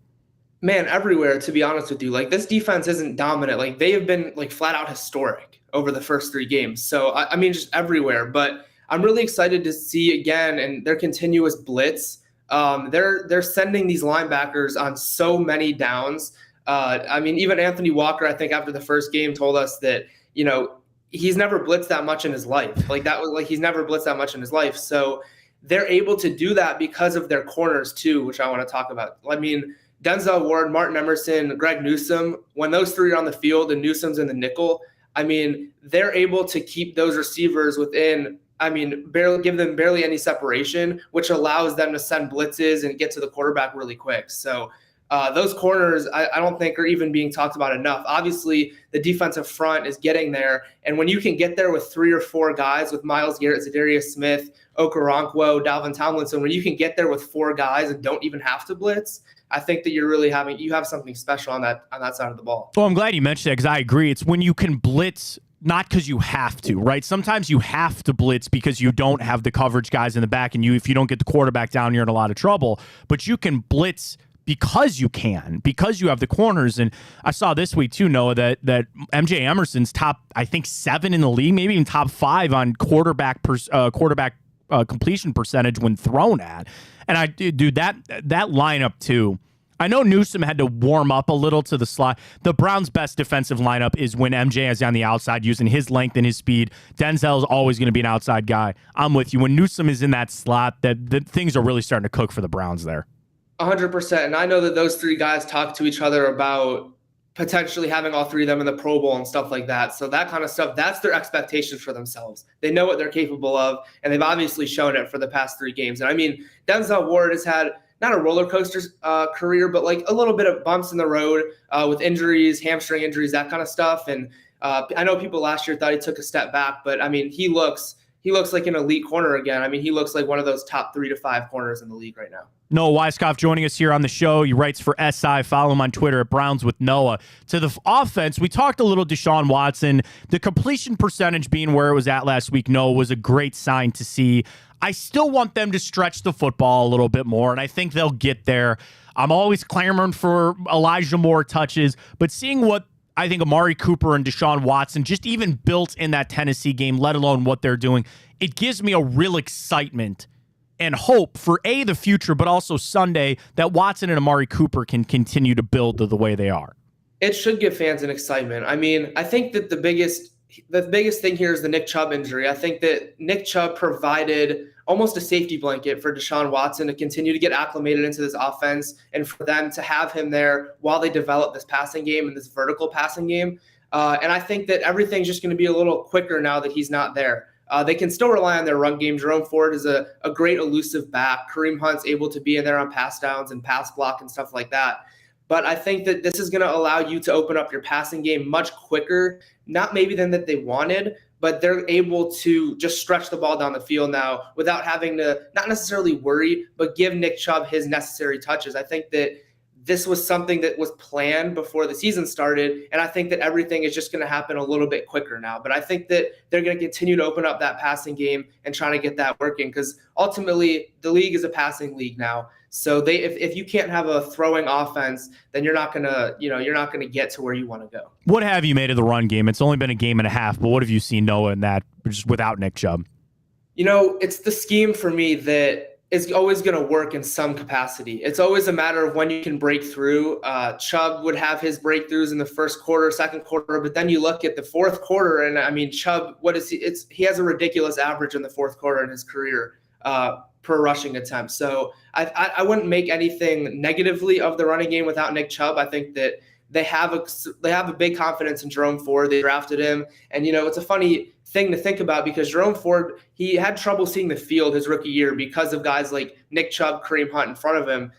Man, everywhere, to be honest with you. Like, this defense isn't dominant. Like, they have been like flat out historic over the first 3 games. So I mean, just everywhere. But I'm really excited to see again and their continuous blitz. They're sending these linebackers on so many downs. I mean, even Anthony Walker, I think after the first game told us that, he's never blitzed that much in his life. Like, that was like, he's never blitzed that much in his life. So they're able to do that because of their corners too, which I want to talk about. I mean, Denzel Ward, Martin Emerson, Greg Newsome, when those 3 are on the field and Newsome's in the nickel, I mean, they're able to keep those receivers within, give them barely any separation, which allows them to send blitzes and get to the quarterback really quick. So those corners, I don't think are even being talked about enough. Obviously, the defensive front is getting there. And when you can get there with 3 or 4 guys, with Myles Garrett, Zadarius Smith, Okoronkwo, Dalvin Tomlinson, when you can get there with 4 guys and don't even have to blitz, I think that you have something special on that side of the ball. Well, I'm glad you mentioned that because I agree. It's when you can blitz, not because you have to, right? Sometimes you have to blitz because you don't have the coverage guys in the back, and if you don't get the quarterback down, you're in a lot of trouble. But you can blitz because you have the corners. And I saw this week too, Noah, that MJ Emerson's top, I think, 7 in the league, maybe even top 5 on quarterback completion percentage when thrown at. And that lineup too. I know Newsome had to warm up a little to the slot. The Browns' best defensive lineup is when MJ is on the outside using his length and his speed. Denzel is always going to be an outside guy. I'm with you. When Newsome is in that slot, that things are really starting to cook for the Browns there. 100%. And I know that those 3 guys talk to each other about potentially having all 3 of them in the Pro Bowl and stuff like that. So that kind of stuff, that's their expectations for themselves. They know what they're capable of, and they've obviously shown it for the past 3 games. And I mean, Denzel Ward has had not a roller coaster career, but like a little bit of bumps in the road with injuries, hamstring injuries, that kind of stuff. And I know people last year thought he took a step back, but I mean, he looks like an elite corner again. I mean, he looks like one of those top 3 to 5 corners in the league right now. Noah Weiskopf joining us here on the show. He writes for SI. Follow him on Twitter at Browns with Noah. To the offense, we talked a little Deshaun Watson. The completion percentage being where it was at last week, Noah, was a great sign to see. I still want them to stretch the football a little bit more, and I think they'll get there. I'm always clamoring for Elijah Moore touches, but seeing what I think Amari Cooper and Deshaun Watson just even built in that Tennessee game, let alone what they're doing, it gives me a real excitement and hope for the future, but also Sunday that Watson and Amari Cooper can continue to build the way they are. It should give fans an excitement. I mean, I think that the biggest thing here is the Nick Chubb injury. I think that Nick Chubb provided almost a safety blanket for Deshaun Watson to continue to get acclimated into this offense and for them to have him there while they develop this passing game and this vertical passing game. And I think that everything's just going to be a little quicker now that he's not there. They can still rely on their run game. Jerome Ford is a great elusive back. Kareem Hunt's able to be in there on pass downs and pass block and stuff like that. But I think that this is going to allow you to open up your passing game much quicker, not maybe than that they wanted, but they're able to just stretch the ball down the field now without having to not necessarily worry, but give Nick Chubb his necessary touches. I think that this was something that was planned before the season started. And I think that everything is just going to happen a little bit quicker now. But I think that they're going to continue to open up that passing game and try to get that working, because ultimately the league is a passing league now. So if you can't have a throwing offense, then you're not going to get to where you want to go. What have you made of the run game? It's only been a game and a half, but what have you seen, Noah, in that just without Nick Chubb? It's the scheme for me that is always going to work in some capacity. It's always a matter of when you can break through. Chubb would have his breakthroughs in the first quarter, second quarter, but then you look at the fourth quarter, and I mean, Chubb, he has a ridiculous average in the fourth quarter in his career per rushing attempt. So I wouldn't make anything negatively of the running game without Nick Chubb. I think that they have a big confidence in Jerome Ford. They drafted him, and it's a funny thing to think about, because Jerome Ford, he had trouble seeing the field his rookie year because of guys like Nick Chubb, Kareem Hunt in front of him.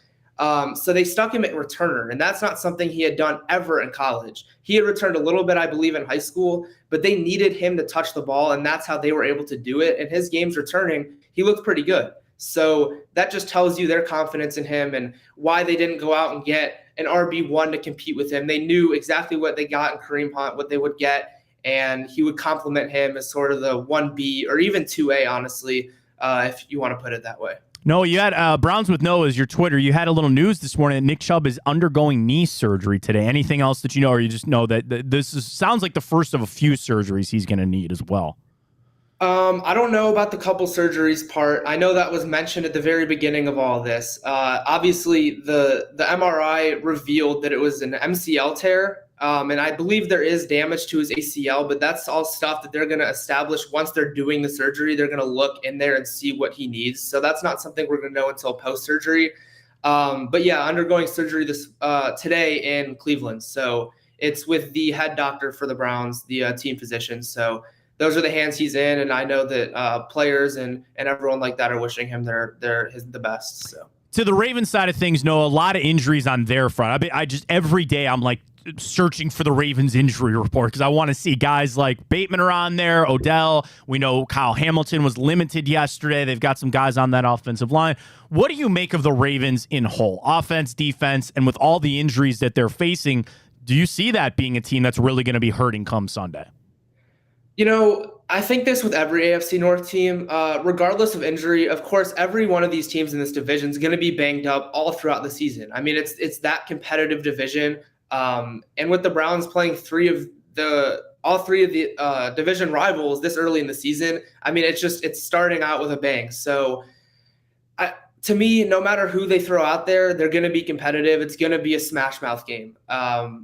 So they stuck him at returner, and that's not something he had done ever in college. He had returned a little bit, I believe, in high school, but they needed him to touch the ball, and that's how they were able to do it. And his games returning, he looked pretty good. So that just tells you their confidence in him and why they didn't go out and get an RB1 to compete with him. They knew exactly what they got in Kareem Hunt, what they would get, and he would complement him as sort of the 1B or even 2A, honestly, if you want to put it that way. No, you had Browns with Noah as your Twitter. You had a little news this morning that Nick Chubb is undergoing knee surgery today. Anything else that you know, or you just know that sounds like the first of a few surgeries he's going to need as well? I don't know about the couple surgeries part. I know that was mentioned at the very beginning of all this. Obviously, the MRI revealed that it was an MCL tear, and I believe there is damage to his ACL, but that's all stuff that they're going to establish once they're doing the surgery. They're going to look in there and see what he needs. So that's not something we're going to know until post-surgery. But yeah, undergoing surgery today in Cleveland. So it's with the head doctor for the Browns, the team physician. So those are the hands he's in, and I know that players and everyone like that are wishing him the best. So to the Ravens side of things, Noah, a lot of injuries on their front. I just every day I'm like searching for the Ravens injury report because I want to see guys like Bateman are on there, Odell. We know Kyle Hamilton was limited yesterday. They've got some guys on that offensive line. What do you make of the Ravens in whole, offense, defense, and with all the injuries that they're facing? Do you see that being a team that's really going to be hurting come Sunday? I think this with every AFC North team, regardless of injury. Of course, every one of these teams in this division is going to be banged up all throughout the season. I mean, it's that competitive division. And with the Browns playing all three of the division rivals this early in the season, I mean, it's starting out with a bang. So to me, no matter who they throw out there, they're going to be competitive. It's going to be a smash mouth game.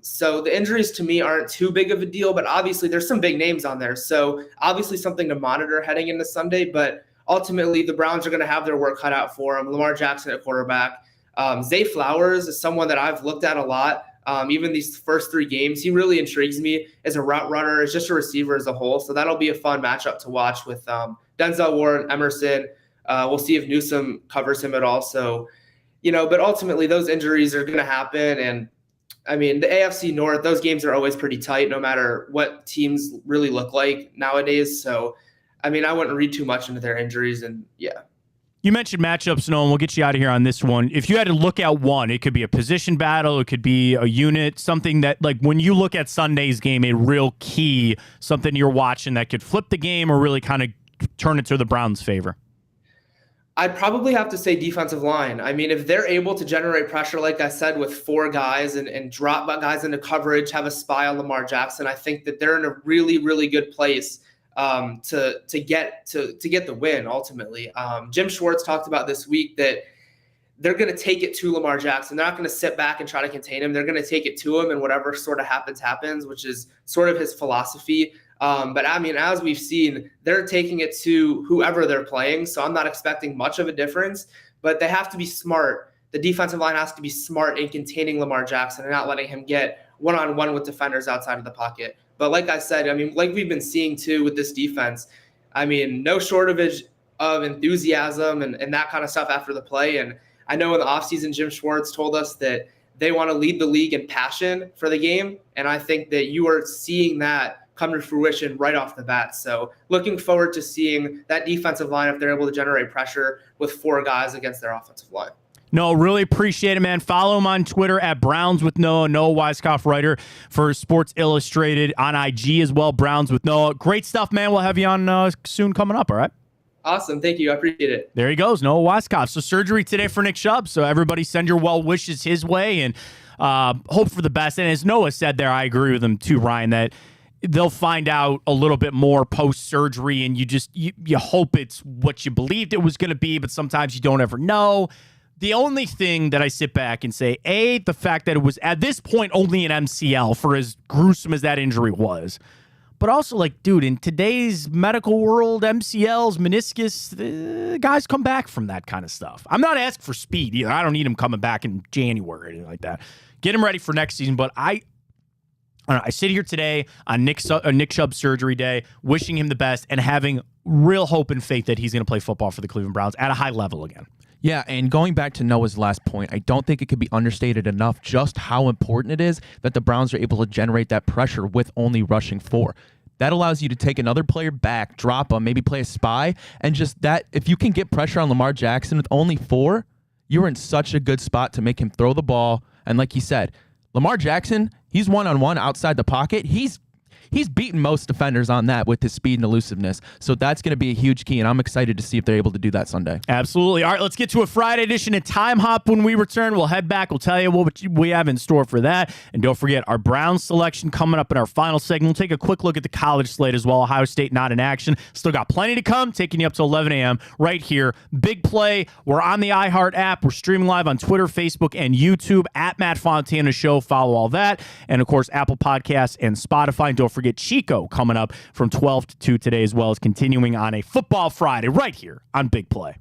So the injuries to me aren't too big of a deal, but obviously there's some big names on there. So obviously something to monitor heading into Sunday, but ultimately the Browns are going to have their work cut out for them. Lamar Jackson at quarterback. Zay Flowers is someone that I've looked at a lot. Even these first three games, he really intrigues me as a route runner, as just a receiver as a whole. So that'll be a fun matchup to watch with Denzel Ward, Emerson. We'll see if Newsome covers him at all. So, but ultimately those injuries are going to happen. And I mean, the AFC North, those games are always pretty tight no matter what teams really look like nowadays. So, I mean, I wouldn't read too much into their injuries. And yeah. You mentioned matchups, Noah, and we'll get you out of here on this one. If you had to look at one, it could be a position battle, it could be a unit, something that, like, when you look at Sunday's game, a real key, something you're watching that could flip the game or really kind of turn it to the Browns' favor. I'd probably have to say defensive line. I mean, if they're able to generate pressure, like I said, with four guys and drop guys into coverage, have a spy on Lamar Jackson, I think that they're in a really, really good place to get the win ultimately. Jim Schwartz talked about this week that they're going to take it to Lamar Jackson. They're not going to sit back and try to contain him. They're going to take it to him, and whatever sort of happens, which is sort of his philosophy. But I mean, as we've seen, they're taking it to whoever they're playing. So I'm not expecting much of a difference, but they have to be smart. The defensive line has to be smart in containing Lamar Jackson and not letting him get one-on-one with defenders outside of the pocket. But like I said, I mean, like we've been seeing too with this defense, I mean, no shortage of enthusiasm and that kind of stuff after the play. And I know in the offseason, Jim Schwartz told us that they want to lead the league in passion for the game. And I think that you are seeing that come to fruition right off the bat. So looking forward to seeing that defensive line if they're able to generate pressure with four guys against their offensive line. No, really appreciate it, man. Follow him on Twitter at Browns with Noah. Noah Weiskopf, writer for Sports Illustrated, on IG as well, Browns with Noah. Great stuff, man. We'll have you on soon coming up, all right? Awesome. Thank you. I appreciate it. There he goes, Noah Weiskopf. So surgery today for Nick Chubb. So everybody send your well wishes his way and hope for the best. And as Noah said there, I agree with him too, Ryan, that they'll find out a little bit more post-surgery, and you hope it's what you believed it was going to be, but sometimes you don't ever know. The only thing that I sit back and say, the fact that it was at this point only an MCL, for as gruesome as that injury was. But also, like, dude, in today's medical world, MCLs, meniscus, guys come back from that kind of stuff. I'm not asking for speed either. I don't need him coming back in January or anything like that. Get him ready for next season. But I sit here today on Nick Chubb's surgery day, wishing him the best and having real hope and faith that he's going to play football for the Cleveland Browns at a high level again. Yeah, and going back to Noah's last point, I don't think it could be understated enough just how important it is that the Browns are able to generate that pressure with only rushing 4. That allows you to take another player back, drop him, maybe play a spy, and just that, if you can get pressure on Lamar Jackson with only 4, you're in such a good spot to make him throw the ball. And like you said, Lamar Jackson, he's one-on-one outside the pocket. He's beaten most defenders on that with his speed and elusiveness. So that's going to be a huge key, and I'm excited to see if they're able to do that Sunday. Absolutely. All right, let's get to a Friday edition of Time Hop when we return. We'll head back. We'll tell you what we have in store for that. And don't forget, our Browns selection coming up in our final segment. We'll take a quick look at the college slate as well. Ohio State not in action. Still got plenty to come, taking you up to 11 a.m. right here. Big play. We're on the iHeart app. We're streaming live on Twitter, Facebook, and YouTube at Matt Fontana Show. Follow all that. And, of course, Apple Podcasts and Spotify. And don't forget Chico coming up from 12 to 2 today, as well as continuing on a Football Friday right here on Big Play.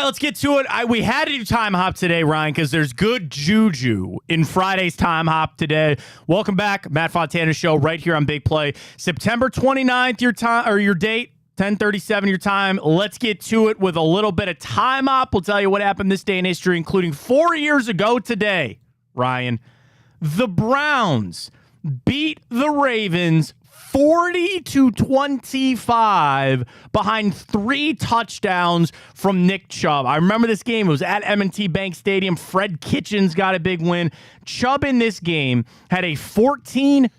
right, let's get to it. We had to do time hop today, Ryan, because there's good juju in Friday's time hop today. Welcome back, Matt Fontana Show, right here on Big Play. September 29th, your time or your date. 10:37 your time. Let's get to it with a little bit of time hop. We'll tell you what happened this day in history, including 4 years ago today, Ryan. The Browns beat the Ravens 40-25 behind 3 touchdowns from Nick Chubb. I remember this game. It was at M&T Bank Stadium. Fred Kitchens got a big win. Chubb in this game had a 14-2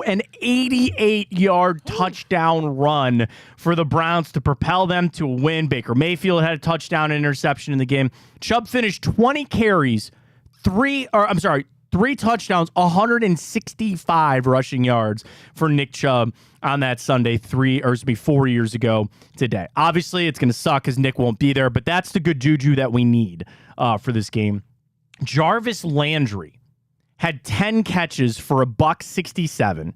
and 88-yard touchdown run for the Browns to propel them to a win. Baker Mayfield had a touchdown and interception in the game. Chubb finished 20 carries, 3 touchdowns, 165 rushing yards for Nick Chubb on that Sunday 4 years ago today. Obviously, it's going to suck because Nick won't be there, but that's the good juju that we need for this game. Jarvis Landry had 10 catches for $167.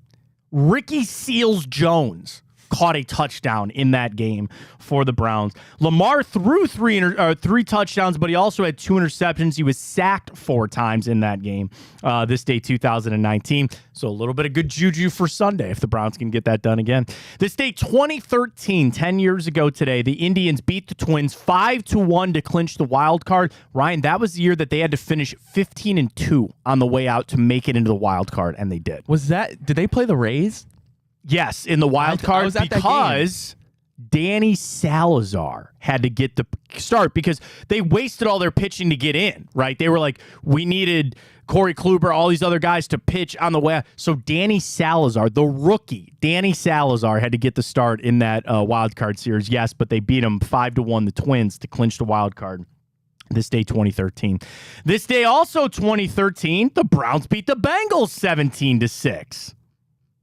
Ricky Seals-Jones caught a touchdown in that game for the Browns. Lamar threw 3 touchdowns, but he also had 2 interceptions. He was sacked 4 times in that game this day, 2019. So a little bit of good juju for Sunday if the Browns can get that done again. This day, 2013, 10 years ago today, the Indians beat the Twins 5-1 to clinch the wild card. Ryan, that was the year that they had to finish 15-2 on the way out to make it into the wild card, and they did. Did they play the Rays? Yes, in the wild card because Danny Salazar had to get the start because they wasted all their pitching to get in, right? They were like, we needed Corey Kluber, all these other guys to pitch on the way. So Danny Salazar, the rookie, Danny Salazar had to get the start in that wild card series. Yes, but they beat him 5-1, the Twins, to clinch the wild card. This day, 2013. This day, also 2013, the Browns beat the Bengals 17-6.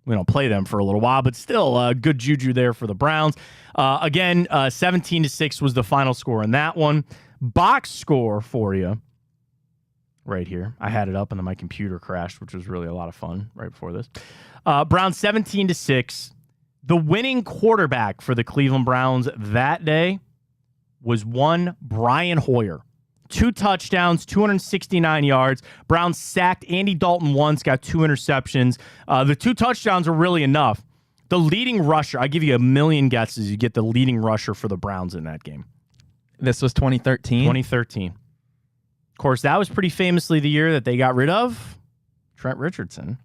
We don't play them for a little while, but still good juju there for the Browns. Again, 17-6 was the final score in that one. Box score for you right here. I had it up and then my computer crashed, which was really a lot of fun right before this. Browns 17-6. The winning quarterback for the Cleveland Browns that day was one Brian Hoyer. 2 touchdowns, 269 yards. Browns sacked Andy Dalton once, got 2 interceptions. The 2 touchdowns were really enough. The leading rusher, I give you a million guesses, you get the leading rusher for the Browns in that game. This was 2013? 2013. Of course, that was pretty famously the year that they got rid of Trent Richardson.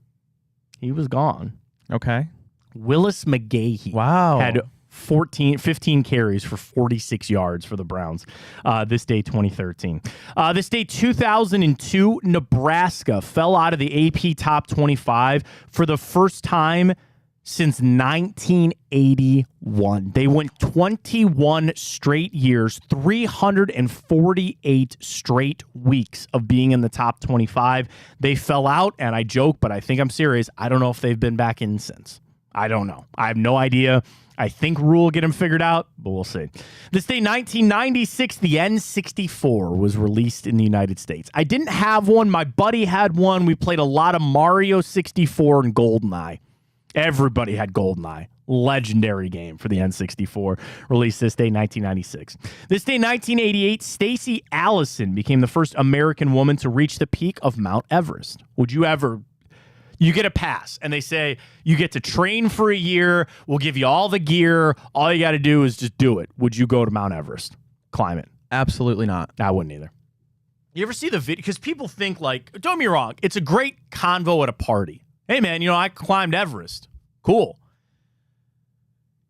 He was gone. Okay. Willis McGahee had 15 carries for 46 yards for the Browns this day, 2013. This day, 2002, Nebraska fell out of the AP Top 25 for the first time since 1981. They went 21 straight years, 348 straight weeks of being in the top 25. They fell out, and I joke, but I think I'm serious. I don't know if they've been back in since. I don't know. I have no idea. I think Rule will get him figured out, but we'll see. This day, 1996, the N64 was released in the United States. I didn't have one. My buddy had one. We played a lot of Mario 64 and GoldenEye. Everybody had GoldenEye. Legendary game for the N64. Released this day, 1996. This day, 1988, Stacey Allison became the first American woman to reach the peak of Mount Everest. Would you ever... You get a pass, and they say you get to train for a year. We'll give you all the gear. All you got to do is just do it. Would you go to Mount Everest? Climb it? Absolutely not. I wouldn't either. You ever see the video? Because people think, like, don't get me wrong, it's a great convo at a party. Hey, man, I climbed Everest. Cool.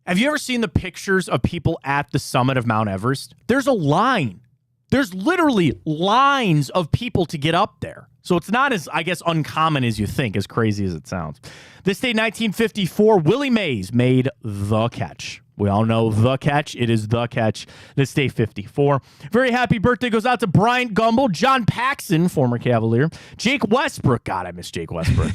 Have you ever seen the pictures of people at the summit of Mount Everest? There's a line. There's literally lines of people to get up there. So it's not as, I guess, uncommon as you think, as crazy as it sounds. This day, 1954, Willie Mays made the catch. We all know the catch. It is the catch. This day, 54. Very happy birthday goes out to Bryant Gumbel, John Paxson, former Cavalier, Jake Westbrook. God, I miss Jake Westbrook.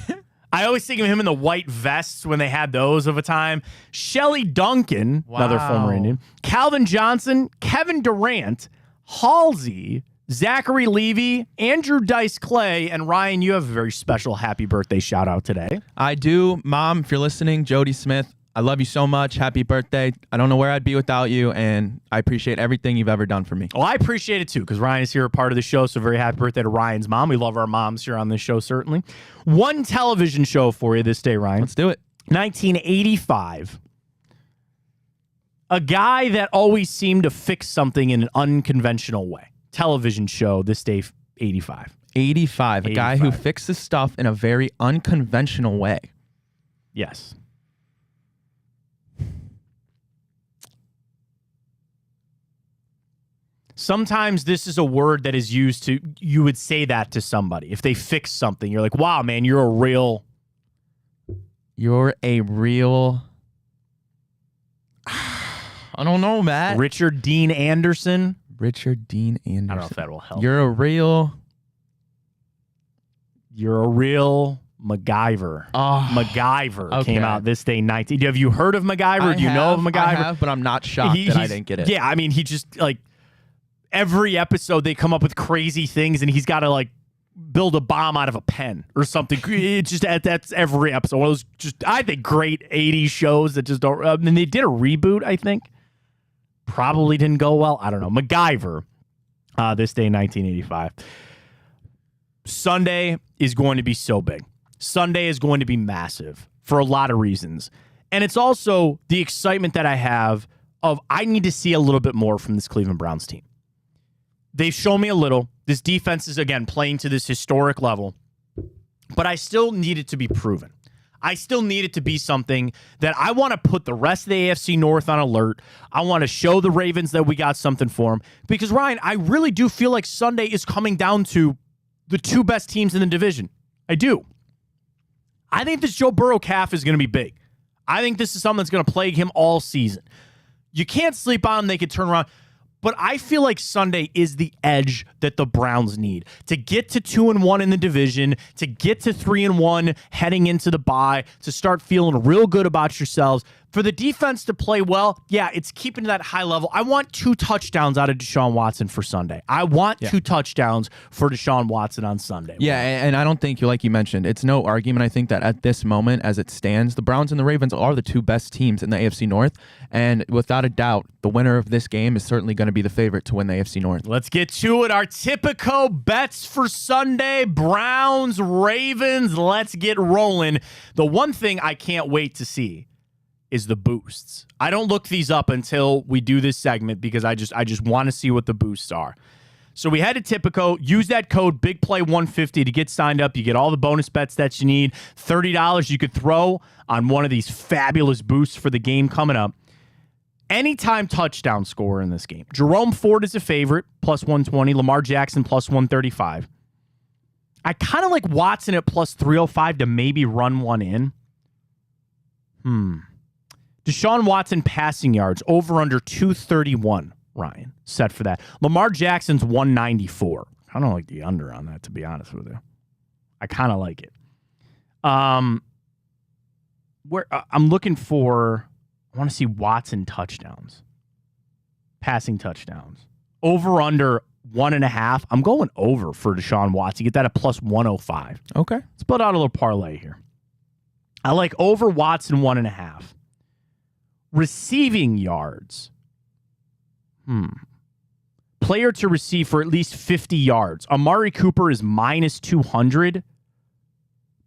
I always think of him in the white vests when they had those of a time. Shelley Duncan, another former Indian. Calvin Johnson, Kevin Durant, Halsey, Zachary Levy, Andrew Dice Clay, and Ryan, you have a very special happy birthday shout out today. I do. Mom, if you're listening, Jody Smith, I love you so much. Happy birthday. I don't know where I'd be without you, and I appreciate everything you've ever done for me. Well, I appreciate it too, because Ryan is here, a part of the show, so very happy birthday to Ryan's mom. We love our moms here on this show, certainly. One television show for you this day, Ryan. Let's do it. 1985. A guy that always seemed to fix something in an unconventional way. Television show this day, 85. 85. A guy who 85. fixes stuff in a very unconventional way. Yes. Sometimes this is a word that is used to, you would say that to somebody. If they fix something, you're like, wow, man, you're a real. I don't know, Matt. Richard Dean Anderson. Richard Dean Anderson. I don't know if that will help. You're a real MacGyver. Oh, MacGyver came okay. out this day, 19. Have you heard of MacGyver? Do you know of MacGyver? I have, but I'm not shocked that I didn't get it. Yeah, I mean, he just, like, every episode they come up with crazy things, and he's got to, like, build a bomb out of a pen or something. It's just, that's every episode. One of those just, I think, great 80s shows that just don't, and they did a reboot, I think. Probably didn't go well. I don't know. MacGyver, this day, 1985. Sunday is going to be so big. Sunday is going to be massive for a lot of reasons. And it's also the excitement that I have of I need to see a little bit more from this Cleveland Browns team. They've shown me a little. This defense is, again, playing to this historic level. But I still need it to be proven. I still need it to be something that I want to put the rest of the AFC North on alert. I want to show the Ravens that we got something for them. Because, Ryan, I really do feel like Sunday is coming down to the two best teams in the division. I do. I think this Joe Burrow calf is going to be big. I think this is something that's going to plague him all season. You can't sleep on them. They could turn around. But I feel like Sunday is the edge that the Browns need to get to 2-1 in the division, to get to 3-1 heading into the bye, to start feeling real good about yourselves. For the defense to play well, yeah, it's keeping to that high level. I want 2 touchdowns out of Deshaun Watson for Sunday. I want 2 touchdowns for Deshaun Watson on Sunday. Yeah, and I don't think, like you mentioned, it's no argument. I think that at this moment, as it stands, the Browns and the Ravens are the 2 best teams in the AFC North. And without a doubt, the winner of this game is certainly going to be the favorite to win the AFC North. Let's get to it. Our Tipico bets for Sunday. Browns, Ravens. Let's get rolling. The one thing I can't wait to see is the boosts. I don't look these up until we do this segment because I just want to see what the boosts are. So we head to Tipico. Use that code BIGPLAY150 to get signed up. You get all the bonus bets that you need. $30 you could throw on one of these fabulous boosts for the game coming up. Anytime touchdown scorer in this game. Jerome Ford is a favorite, plus 120. Lamar Jackson, plus 135. I kind of like Watson at plus 305 to maybe run one in. Deshaun Watson passing yards, over under 231, Ryan, set for that. Lamar Jackson's 194. I don't like the under on that, to be honest with you. I kind of like it. I'm looking for, I want to see Watson touchdowns. Passing touchdowns. Over under 1.5. I'm going over for Deshaun Watson. You get that at plus 105. Okay. Let's put out a little parlay here. I like over Watson 1.5. Receiving yards. Player to receive for at least 50 yards. Amari Cooper is minus 200,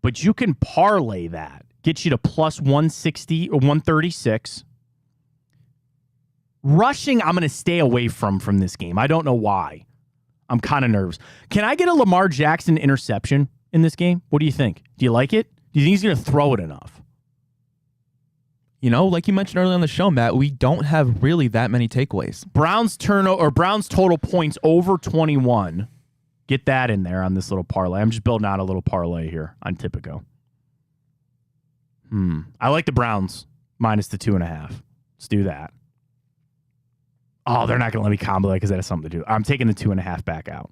but you can parlay that. Get you to plus 160 or 136. Rushing, I'm going to stay away from this game. I don't know why. I'm kind of nervous. Can I get a Lamar Jackson interception in this game? What do you think? Do you like it? Do you think he's going to throw it enough? You know, like you mentioned earlier on the show, Matt, we don't have really that many takeaways. Browns total points over 21. Get that in there on this little parlay. I'm just building out a little parlay here on Tipico. I like the Browns minus the 2.5. Let's do that. Oh, they're not going to let me combo that because that has something to do. I'm taking the 2.5 back out.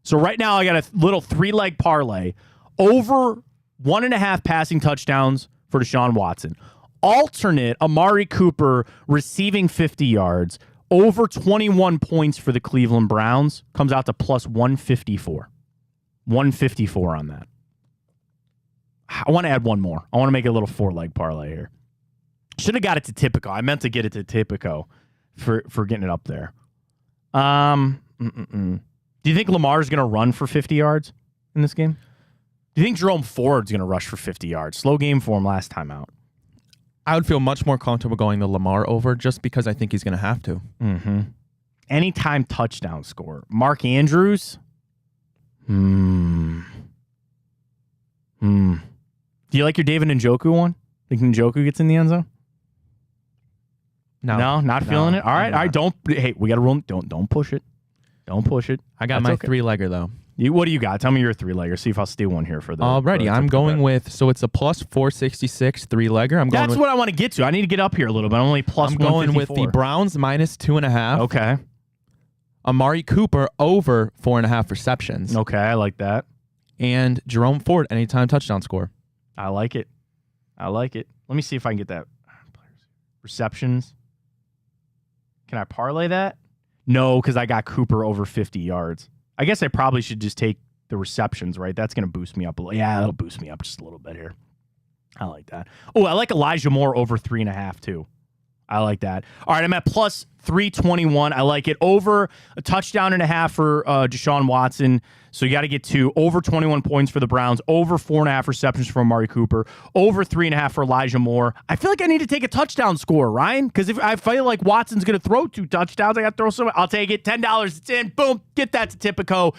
So right now I got a little 3-leg parlay over 1.5 passing touchdowns for Deshaun Watson. Alternate Amari Cooper receiving 50 yards, over 21 points for the Cleveland Browns, comes out to plus 154. 154 on that. I want to add one more. I want to make a little 4-leg parlay here. Should have got it to Tipico. I meant to get it to Tipico for getting it up there. Do you think Lamar's going to run for 50 yards in this game? Do you think Jerome Ford's going to rush for 50 yards? Slow game for him last time out. I would feel much more comfortable going the Lamar over just because I think he's going to have to. Mm-hmm. Anytime touchdown score. Mark Andrews? Do you like your David Njoku one? Think Njoku gets in the end zone? No, not feeling it. All right. Don't. Hey, we got to rule. Don't push it. Don't push it. I got my three-legger though. What do you got? Tell me your three-legger. See if I'll steal one here for the. Alrighty, I'm going with. So it's a plus 466 three-legger. That's what I want to get to. I need to get up here a little bit. I'm only plus. I'm going with the Browns minus 2.5. Okay. Amari Cooper over 4.5 receptions. Okay, I like that. And Jerome Ford anytime touchdown score. I like it. Let me see if I can get that. Receptions. Can I parlay that? No, because I got Cooper over 50 yards. I guess I probably should just take the receptions, right? That's going to boost me up a little. Yeah, that'll boost me up just a little bit here. I like that. Oh, I like Elijah Moore over 3.5 too. I like that. All right, I'm at plus 321. I like it. Over a touchdown and a half for Deshaun Watson. So you got to get 2. Over 21 points for the Browns. Over 4.5 receptions for Amari Cooper. Over 3.5 for Elijah Moore. I feel like I need to take a touchdown score, Ryan, because if I feel like Watson's going to throw 2 touchdowns, I got to throw some. I'll take it. $10. It's in. Boom. Get that to Tipico.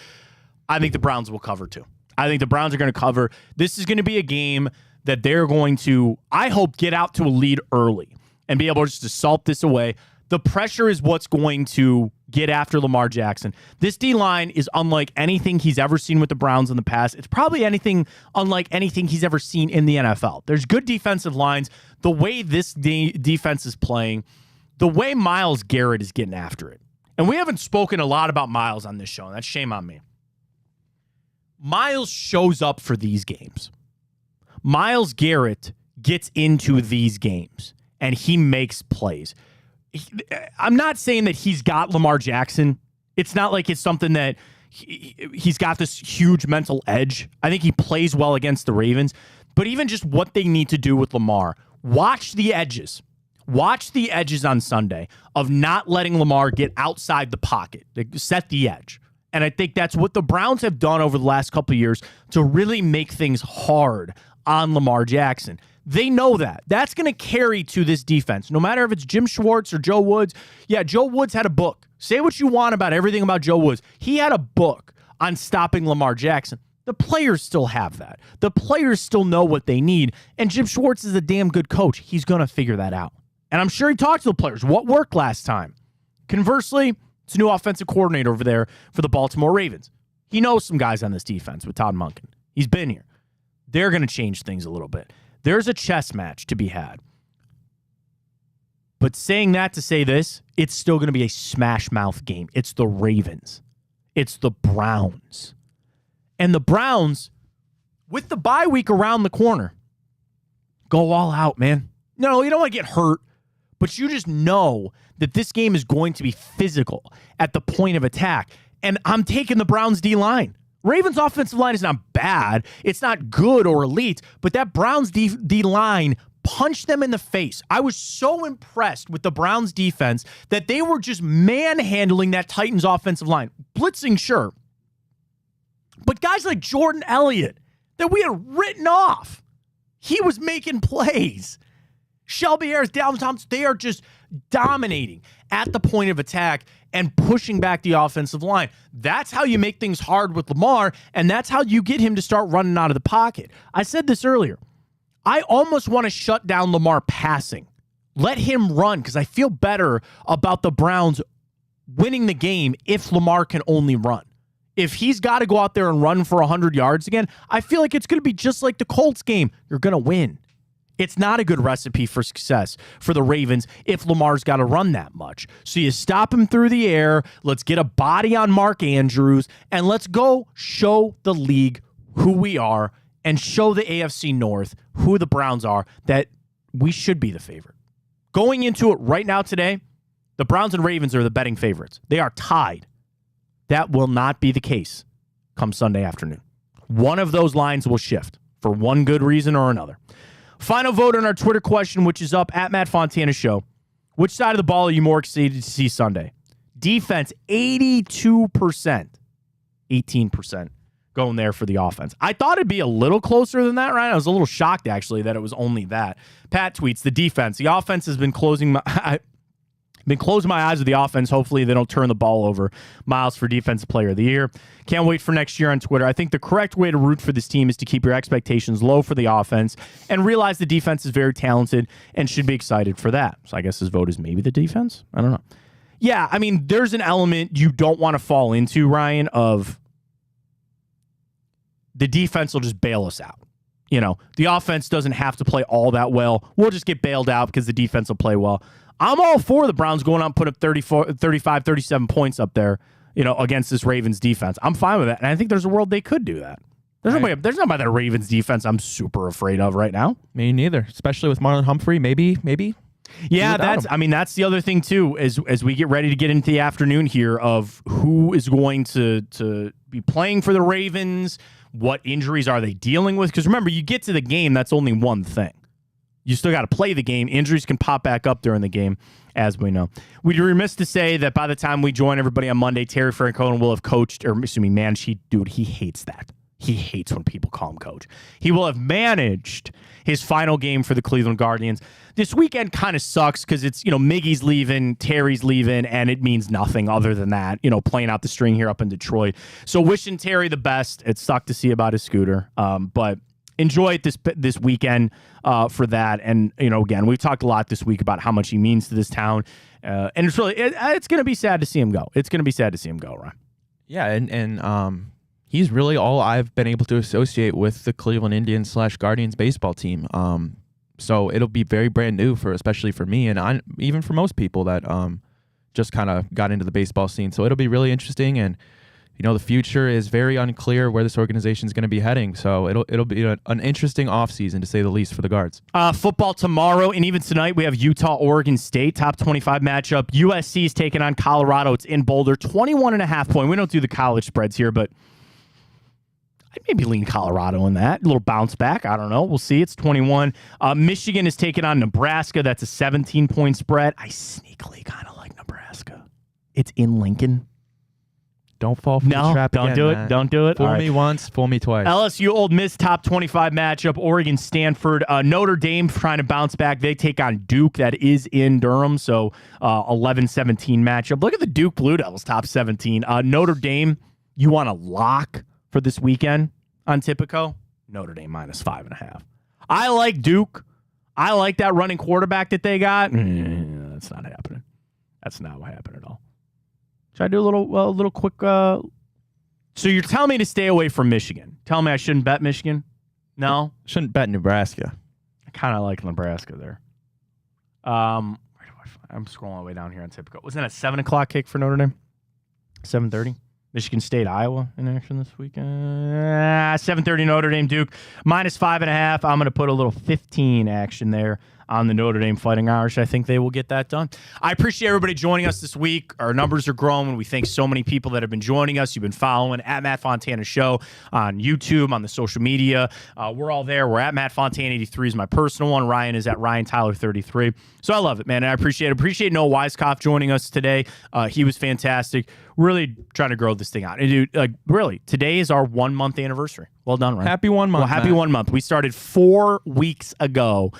I think the Browns will cover too. I think the Browns are going to cover. This is going to be a game that they're going to, I hope, get out to a lead early and be able just to salt this away. The pressure is what's going to get after Lamar Jackson. This D-line is unlike anything he's ever seen with the Browns in the past. It's probably unlike anything he's ever seen in the NFL. There's good defensive lines. The way this defense is playing, the way Myles Garrett is getting after it. And we haven't spoken a lot about Myles on this show, and that's shame on me. Myles shows up for these games. Myles Garrett gets into these games, and he makes plays. I'm not saying that he's got Lamar Jackson. It's not like it's something that he's got this huge mental edge. I think he plays well against the Ravens. But even just what they need to do with Lamar, watch the edges. Watch the edges on Sunday of not letting Lamar get outside the pocket. Set the edge. And I think that's what the Browns have done over the last couple of years to really make things hard on Lamar Jackson. They know that. That's going to carry to this defense. No matter if it's Jim Schwartz or Joe Woods. Yeah, Joe Woods had a book. Say what you want about everything about Joe Woods. He had a book on stopping Lamar Jackson. The players still have that. The players still know what they need. And Jim Schwartz is a damn good coach. He's going to figure that out. And I'm sure he talked to the players. What worked last time? Conversely, it's a new offensive coordinator over there for the Baltimore Ravens. He knows some guys on this defense with Todd Monken. He's been here. They're going to change things a little bit. There's a chess match to be had. But saying that to say this, it's still going to be a smash mouth game. It's the Ravens. It's the Browns. And the Browns, with the bye week around the corner, go all out, man. No, you don't want to get hurt, but you just know that this game is going to be physical at the point of attack. And I'm taking the Browns D-line. Ravens' offensive line is not bad. It's not good or elite, but that Browns D-line punched them in the face. I was so impressed with the Browns defense that they were just manhandling that Titans offensive line. Blitzing, sure. But guys like Jordan Elliott that we had written off, he was making plays. Shelby Harris, Dalvin Thompson, they are just dominating at the point of attack and pushing back the offensive line. That's how you make things hard with Lamar, and that's how you get him to start running out of the pocket. I said this earlier. I almost want to shut down Lamar passing. Let him run, because I feel better about the Browns winning the game if Lamar can only run. If he's got to go out there and run for 100 yards again, I feel like it's going to be just like the Colts game. You're going to win. It's not a good recipe for success for the Ravens if Lamar's got to run that much. So you stop him through the air. Let's get a body on Mark Andrews, and let's go show the league who we are and show the AFC North who the Browns are, that we should be the favorite. Going into it right now today, the Browns and Ravens are the betting favorites. They are tied. That will not be the case come Sunday afternoon. One of those lines will shift for one good reason or another. Final vote on our Twitter question, which is up at Matt Fontana Show. Which side of the ball are you more excited to see Sunday? Defense, 82%. 18% going there for the offense. I thought it'd be a little closer than that, Ryan. I was a little shocked, actually, that it was only that. Pat tweets, the defense. The offense has been closing my eyes with the offense. Hopefully they don't turn the ball over. Miles for Defensive Player of the Year. Can't wait for next year on Twitter. I think the correct way to root for this team is to keep your expectations low for the offense and realize the defense is very talented and should be excited for that. So I guess his vote is maybe the defense. I don't know. Yeah, I mean, there's an element you don't want to fall into, Ryan, of the defense will just bail us out. You know, the offense doesn't have to play all that well. We'll just get bailed out because the defense will play well. I'm all for the Browns going out and put up 35, 37 points up there, you know, against this Ravens defense. I'm fine with that. And I think there's a world they could do that. There's nobody that Ravens defense I'm super afraid of right now. Me neither, especially with Marlon Humphrey. Maybe. Yeah, that's the other thing too, as we get ready to get into the afternoon here of who is going to be playing for the Ravens, what injuries are they dealing with? Because remember, you get to the game, that's only one thing. You still got to play the game. Injuries can pop back up during the game, as we know. We'd be remiss to say that by the time we join everybody on Monday, Terry Francona will have coached, or excuse me, he hates that. He hates when people call him coach. He will have managed his final game for the Cleveland Guardians. This weekend kind of sucks because it's, you know, Miggy's leaving, Terry's leaving, and it means nothing other than that, you know, playing out the string here up in Detroit. So wishing Terry the best. It sucked to see about his scooter, but enjoy it this weekend for that. And, you know, again, we've talked a lot this week about how much he means to this town. And it's really, it's going to be sad to see him go. It's going to be sad to see him go, Ron. Yeah, and he's really all I've been able to associate with the Cleveland Indians / Guardians baseball team. So it'll be very brand new especially for me, and even for most people that just kind of got into the baseball scene. So it'll be really interesting, and you know the future is very unclear where this organization is going to be heading. So it'll be an interesting offseason to say the least for the Guards. Football tomorrow, and even tonight we have Utah-Oregon State top 25 matchup. USC is taking on Colorado. It's in Boulder, 21.5 point. We don't do the college spreads here, but I'd maybe lean Colorado in that. A little bounce back. I don't know. We'll see. It's 21. Michigan is taking on Nebraska. That's a 17-point spread. I sneakily kind of like Nebraska. It's in Lincoln. Don't fall for the trap don't again, do it. man. Don't do it. Fool me once, fool me twice. LSU Ole Miss top 25 matchup. Oregon Stanford. Notre Dame trying to bounce back. They take on Duke. That is in Durham. So 11-17 matchup. Look at the Duke Blue Devils top 17. Notre Dame, you want to lock for this weekend on Tipico? Notre Dame -5.5. I like Duke. I like that running quarterback that they got. That's not happening. That's not what happened at all. Should I do a little quick? So you're telling me to stay away from Michigan? Tell me I shouldn't bet Michigan? No, shouldn't bet Nebraska. I kind of like Nebraska there. I'm scrolling all the way down here on Tipico. Wasn't that a 7 o'clock kick for Notre Dame? 7:30. Michigan State, Iowa in action this weekend. 7:30 Notre Dame, Duke. -5.5. I'm going to put a little 15 action there on the Notre Dame Fighting Irish. I think they will get that done. I appreciate everybody joining us this week. Our numbers are growing. We thank so many people that have been joining us. You've been following at Matt Fontana Show on YouTube, on the social media. We're all there. We're at Matt Fontana 83 is my personal one. Ryan is at Ryan Tyler 33. So I love it, man. And I appreciate it. Appreciate Noah Weiskopf joining us today. He was fantastic. Really trying to grow this thing out. And dude, really, today is our 1 month anniversary. Well done, Ryan. Happy 1 month. Well, happy Matt. 1 month. We started 4 weeks ago.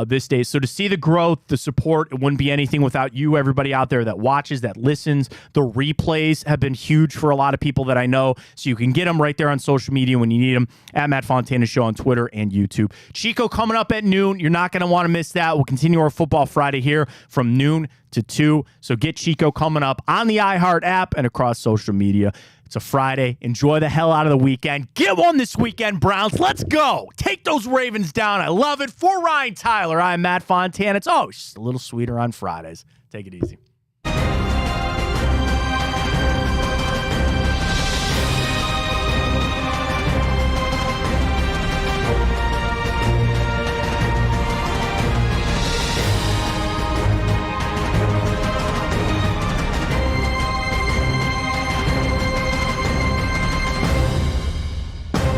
This day. So to see the growth, the support, it wouldn't be anything without you, everybody out there that watches, that listens. The replays have been huge for a lot of people that I know. So you can get them right there on social media when you need them at Matt Fontana Show on Twitter and YouTube. Chico coming up at noon. You're not going to want to miss that. We'll continue our Football Friday here from noon to 2. So get Chico coming up on the iHeart app and across social media. It's a Friday. Enjoy the hell out of the weekend. Get one this weekend, Browns. Let's go. Take those Ravens down. I love it. For Ryan Tyler, I'm Matt Fontana. It's always just a little sweeter on Fridays. Take it easy.